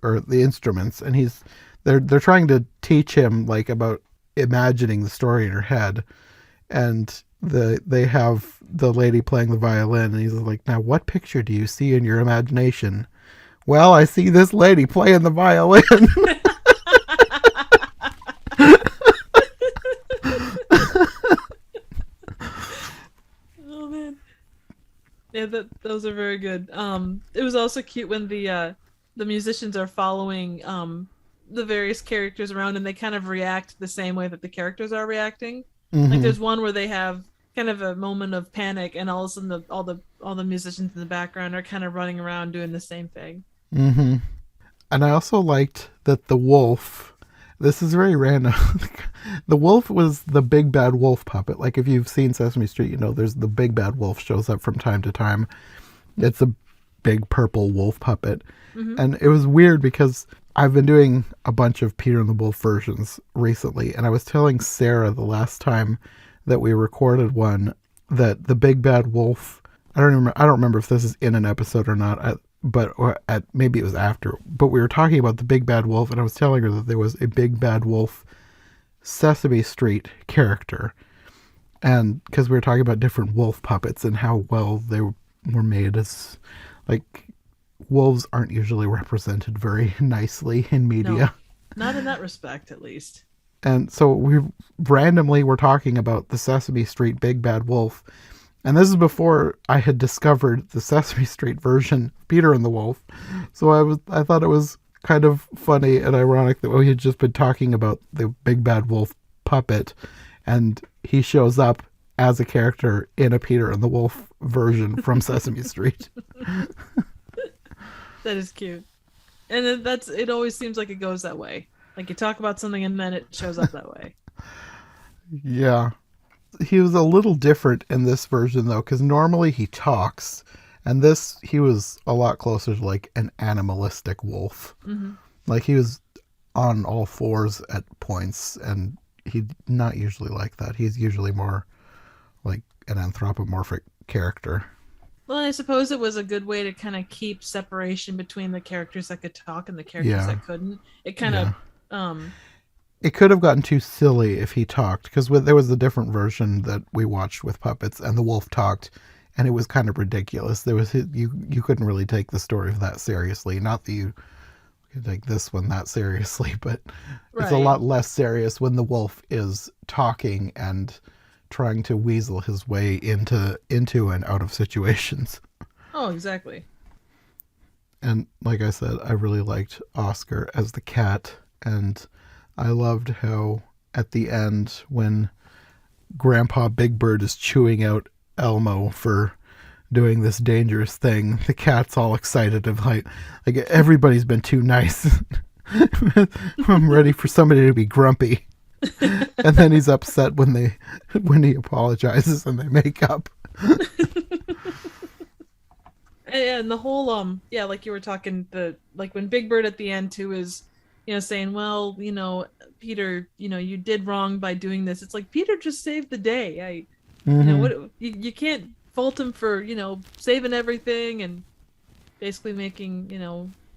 or the instruments, and they're trying to teach him like about imagining the story in her head, and they have the lady playing the violin, and he's like, "Now what picture do you see in your imagination?" "Well, I see this lady playing the violin." Oh man, yeah, those are very good. It was also cute when the musicians are following the various characters around, and they kind of react the same way that the characters are reacting. Like there's one where they have kind of a moment of panic, and all of a sudden all the musicians in the background are kind of running around doing the same thing. And I also liked that the wolf, this is very random. The wolf was the big bad wolf puppet. Like if you've seen Sesame Street, there's the big bad wolf shows up from time to time. It's a big purple wolf puppet. And it was weird because I've been doing a bunch of Peter and the Wolf versions recently, and I was telling Sarah the last time that we recorded one that the big bad wolf, I don't remember if this is in an episode or not, maybe it was after, but we were talking about the big bad wolf, and I was telling her that there was a big bad wolf Sesame Street character, and because we were talking about different wolf puppets and how well they were made, as like wolves aren't usually represented very nicely in media. No, not in that respect, at least. And so we randomly were talking about the Sesame Street Big Bad Wolf. And this is before I had discovered the Sesame Street version, Peter and the Wolf. So I thought it was kind of funny and ironic that we had just been talking about the Big Bad Wolf puppet, and he shows up as a character in a Peter and the Wolf version from Sesame Street. That is cute. And it always seems like it goes that way. Like you talk about something and then it shows up that way. Yeah. He was a little different in this version though, because normally he talks, and he was a lot closer to like an animalistic wolf. Like he was on all fours at points, and he's not usually like that. He's usually more like an anthropomorphic character. Well, I suppose it was a good way to kind of keep separation between the characters that could talk and the characters that couldn't. It kind of... It could have gotten too silly if he talked, because there was a different version that we watched with puppets, and the wolf talked, and it was kind of ridiculous. You couldn't really take the story of that seriously. Not that you could take this one that seriously, but it's a lot less serious when the wolf is talking and trying to weasel his way into and out of situations. Oh, exactly. And like I said, I really liked Oscar as the cat, and I loved how at the end when Grandpa Big Bird is chewing out Elmo for doing this dangerous thing, the cat's all excited of like everybody's been too nice. I'm ready for somebody to be grumpy. And then he's upset when he apologizes and they make up. And the whole like you were talking, like when Big Bird at the end too is, saying, well, Peter, you did wrong by doing this. It's like, Peter just saved the day. What you can't fault him for, saving everything and basically making,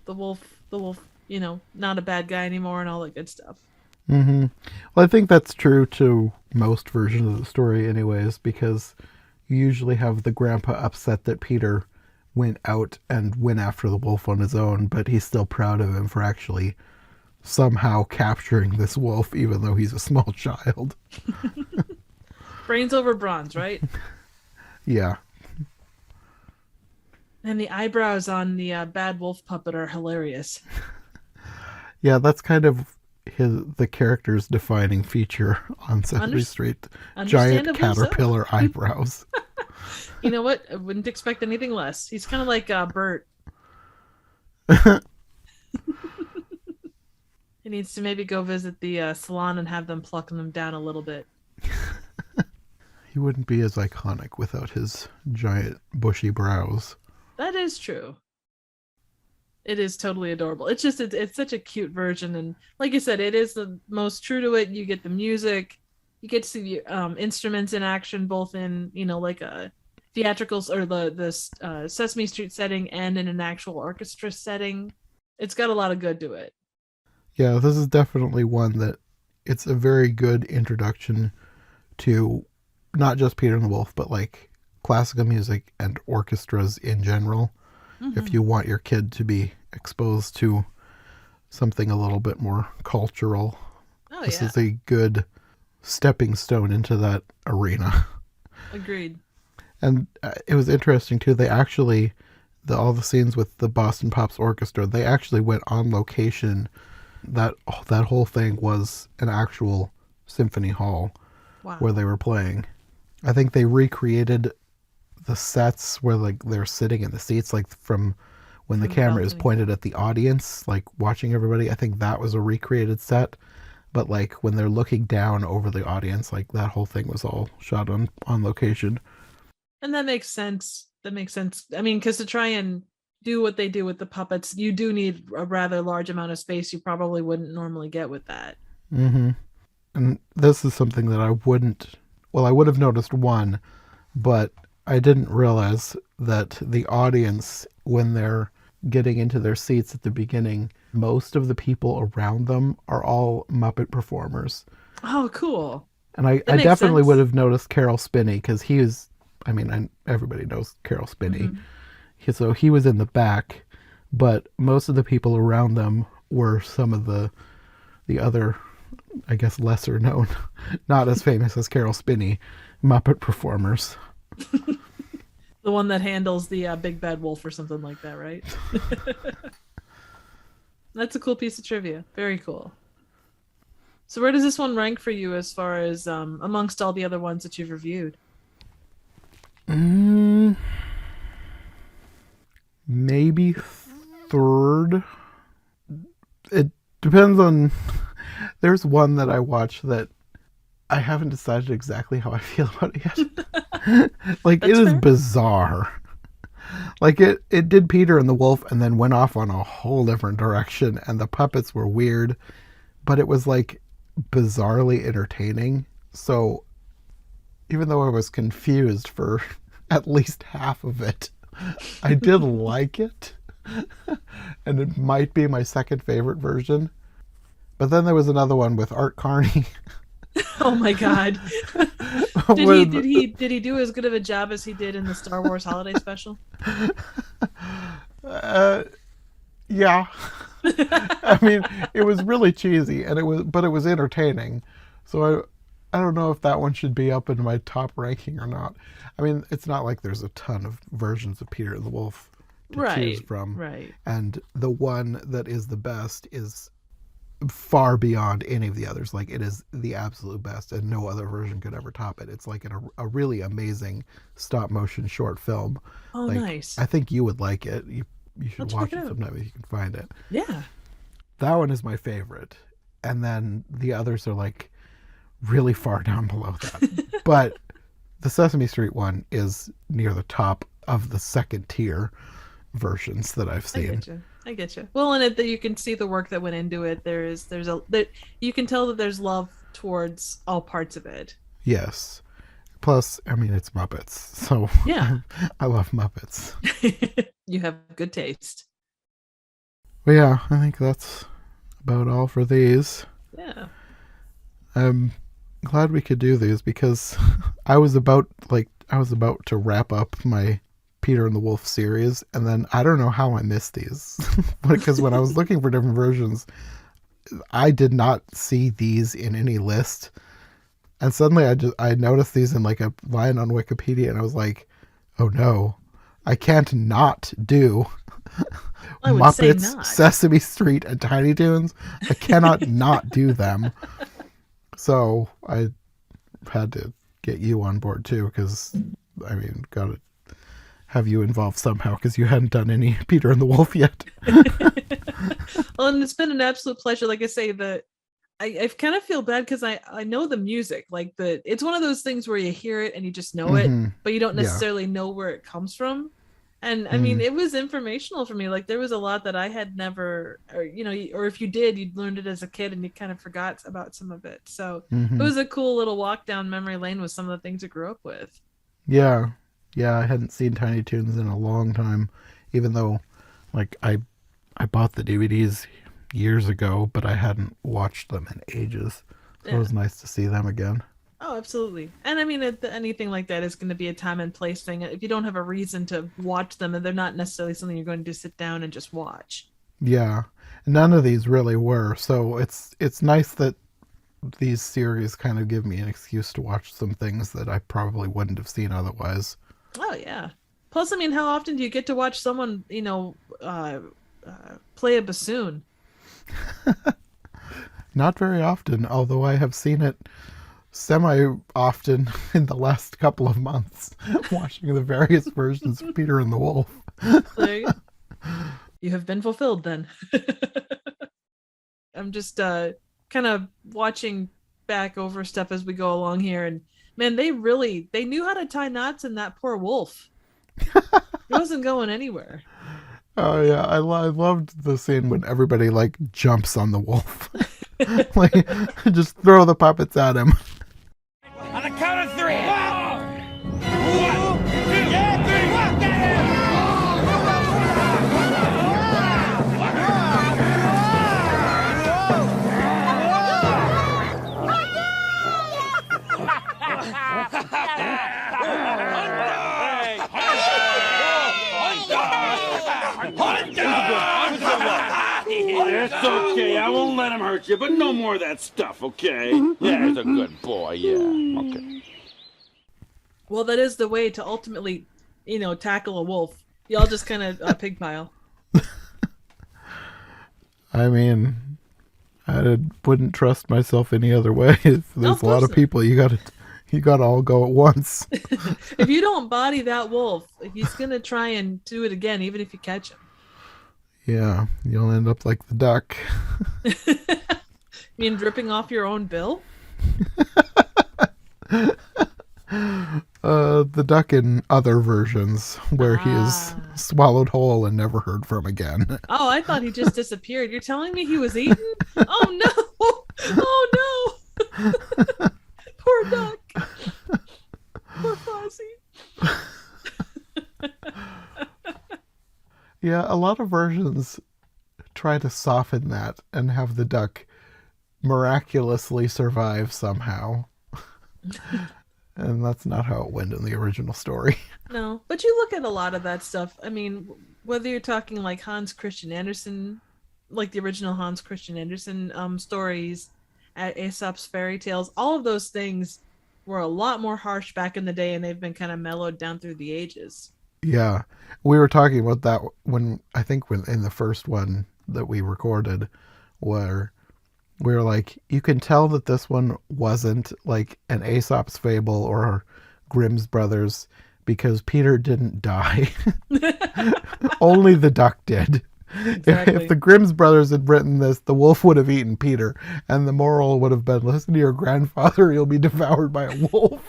the wolf, not a bad guy anymore and all that good stuff. Mm-hmm. Well, I think that's true to most versions of the story anyways, because you usually have the grandpa upset that Peter went out and went after the wolf on his own, but he's still proud of him for actually somehow capturing this wolf, even though he's a small child. Brains over bronze, right? Yeah. And the eyebrows on the bad wolf puppet are hilarious. Yeah, that's kind of the character's defining feature on Sesame Street. Giant caterpillar eyebrows. You know what? I wouldn't expect anything less. He's kind of like Bert. He needs to maybe go visit the salon and have them pluck them down a little bit. He wouldn't be as iconic without his giant bushy brows. That is true. It is totally adorable. It's just, it's such a cute version. And like you said, it is the most true to it. You get the music. You get to see the instruments in action, both in, like a theatricals or the Sesame Street setting and in an actual orchestra setting. It's got a lot of good to it. Yeah, this is definitely one that it's a very good introduction to not just Peter and the Wolf, but like classical music and orchestras in general. Mm-hmm. If you want your kid to be exposed to something a little bit more cultural, this is a good stepping stone into that arena. Agreed. And it was interesting too. They actually, all the scenes with the Boston Pops Orchestra, they actually went on location. That whole thing was an actual symphony hall. Wow. Where they were playing. I think they recreated the sets where like they're sitting in the seats, like from when the camera is pointed at the audience, like watching everybody. I think that was a recreated set. But like when they're looking down over the audience, like that whole thing was all shot on location. And that makes sense. I mean, because to try and do what they do with the puppets, you do need a rather large amount of space you probably wouldn't normally get with that. Mm-hmm. And this is something that I would have noticed one, but I didn't realize that the audience, when they're getting into their seats at the beginning, most of the people around them are all Muppet performers. Oh, cool. And I definitely would have noticed Carol Spinney, because he was, everybody knows Carol Spinney. Mm-hmm. So he was in the back, but most of the people around them were some of the other, I guess, lesser known, not as famous as Carol Spinney, Muppet performers. The one that handles the Big Bad Wolf or something like that, right? That's a cool piece of trivia. Very cool. So where does this one rank for you as far as amongst all the other ones that you've reviewed? Maybe third. It depends on... There's one that I watched that I haven't decided exactly how I feel about it yet. Like, it is bizarre. Like, it did Peter and the Wolf and then went off on a whole different direction, and the puppets were weird, but it was, like, bizarrely entertaining. So, even though I was confused for at least half of it, I did like it. And it might be my second favorite version. But then there was another one with Art Carney. Oh my God! Did he do as good of a job as he did in the Star Wars Holiday Special? Yeah. I mean, it was really cheesy, but it was entertaining. So I don't know if that one should be up in my top ranking or not. I mean, it's not like there's a ton of versions of Peter the Wolf to choose from. Right. And the one that is the best is far beyond any of the others. Like, it is the absolute best, and no other version could ever top it. It's like a really amazing stop motion short film. Oh, like, nice. I think you would like it. You should watch it out. sometime if you can find it. Yeah. That one is my favorite. And then the others are like really far down below that. But the Sesame Street one is near the top of the second tier versions that I've seen. I get you. Well, and you can see the work that went into it. You can tell that there's love towards all parts of it. Yes. Plus, I mean, it's Muppets, so yeah, I love Muppets. You have good taste. Well, yeah, I think that's about all for these. Yeah. I'm glad we could do these because I was about to wrap up my Peter and the Wolf series, and then I don't know how I missed these because when I was looking for different versions, I did not see these in any list, and suddenly I noticed these in like a line on Wikipedia, and I was like, oh no, I can't not do Muppets, Sesame Street, and Tiny Toons. I cannot not do them. So I had to get you on board too, because I mean, gotta have you involved somehow, because you hadn't done any Peter and the Wolf yet. Well, and it's been an absolute pleasure. Like I say, I kind of feel bad because I know the music. Like it's one of those things where you hear it and you just know it, but you don't necessarily know where it comes from. And I mean, it was informational for me. Like there was a lot that I had never, or if you did, you'd learned it as a kid and you kind of forgot about some of it. So it was a cool little walk down memory lane with some of the things I grew up with. Yeah. Yeah, I hadn't seen Tiny Toons in a long time, even though like I bought the DVDs years ago, but I hadn't watched them in ages. So it was nice to see them again. Oh, absolutely. And I mean, anything like that is going to be a time and place thing. If you don't have a reason to watch them, and they're not necessarily something you're going to sit down and just watch. Yeah. None of these really were. So it's nice that these series kind of give me an excuse to watch some things that I probably wouldn't have seen otherwise. Oh, yeah. Plus, I mean, how often do you get to watch someone, play a bassoon? Not very often, although I have seen it semi-often in the last couple of months, watching the various versions of Peter and the Wolf. There you go. You have been fulfilled then. I'm just kind of watching back over stuff as we go along here, and man, they knew how to tie knots in that poor wolf. It wasn't going anywhere. Oh yeah, I loved the scene when everybody like jumps on the wolf. Like, just throw the puppets at him. On the count of 3. 1, 2, 3. It's okay. I won't let him hurt you, but no more of that stuff, okay? Yeah, he's a good boy, yeah. Okay. Well, that is the way to ultimately, tackle a wolf. Y'all just kind of pig pile. I mean, I wouldn't trust myself any other way. If there's a lot of people, you gotta all go at once. If you don't body that wolf, he's gonna try and do it again, even if you catch him. Yeah, you'll end up like the duck. You mean dripping off your own bill? The duck in other versions where he is swallowed whole and never heard from again. Oh, I thought he just disappeared. You're telling me he was eaten? Oh no! Oh no! Poor duck. Poor Fozzie. Yeah, a lot of versions try to soften that and have the duck miraculously survive somehow. And that's not how it went in the original story. No, but you look at a lot of that stuff. I mean, whether you're talking like Hans Christian Andersen, like the original Hans Christian Andersen stories, at Aesop's Fairy Tales. All of those things were a lot more harsh back in the day, and they've been kind of mellowed down through the ages. Yeah. We were talking about that when in the first one that we recorded, where we were like, you can tell that this one wasn't like an Aesop's Fable or Grimm's Brothers because Peter didn't die. Only the duck did. Exactly. If the Grimm's Brothers had written this, the wolf would have eaten Peter, and the moral would have been, listen to your grandfather, you'll be devoured by a wolf.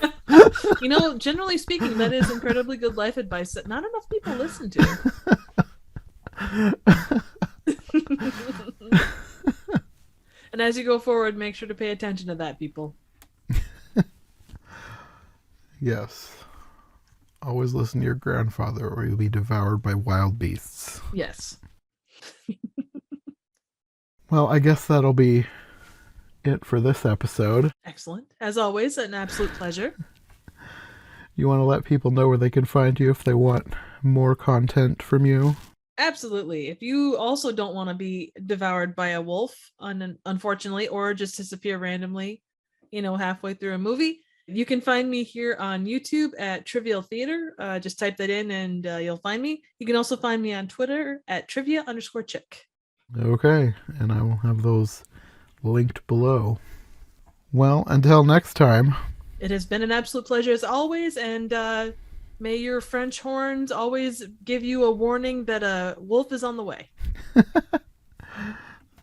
Generally speaking, that is incredibly good life advice that not enough people listen to. And as you go forward, make sure to pay attention to that, people. Yes. Always listen to your grandfather or you'll be devoured by wild beasts. Yes. Well, I guess that'll be it for this episode. Excellent. As always, an absolute pleasure. You want to let people know where they can find you if they want more content from you? Absolutely. If you also don't want to be devoured by a wolf, unfortunately, or just disappear randomly, halfway through a movie, you can find me here on YouTube at Trivial Theater. Just type that in and you'll find me. You can also find me on Twitter at trivia_chick. Okay, and I will have those linked below. Well, until next time. It has been an absolute pleasure as always, and may your French horns always give you a warning that a wolf is on the way.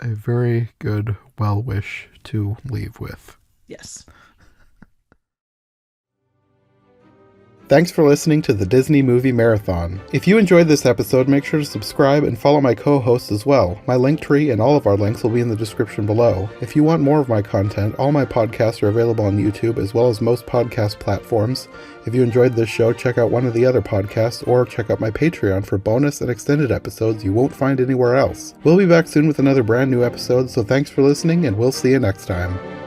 A very good well wish to leave with. Yes. Thanks for listening to the Disney Movie Marathon. If you enjoyed this episode, make sure to subscribe and follow my co-hosts as well. My Linktree and all of our links will be in the description below. If you want more of my content, all my podcasts are available on YouTube as well as most podcast platforms. If you enjoyed this show, check out one of the other podcasts or check out my Patreon for bonus and extended episodes you won't find anywhere else. We'll be back soon with another brand new episode, so thanks for listening and we'll see you next time.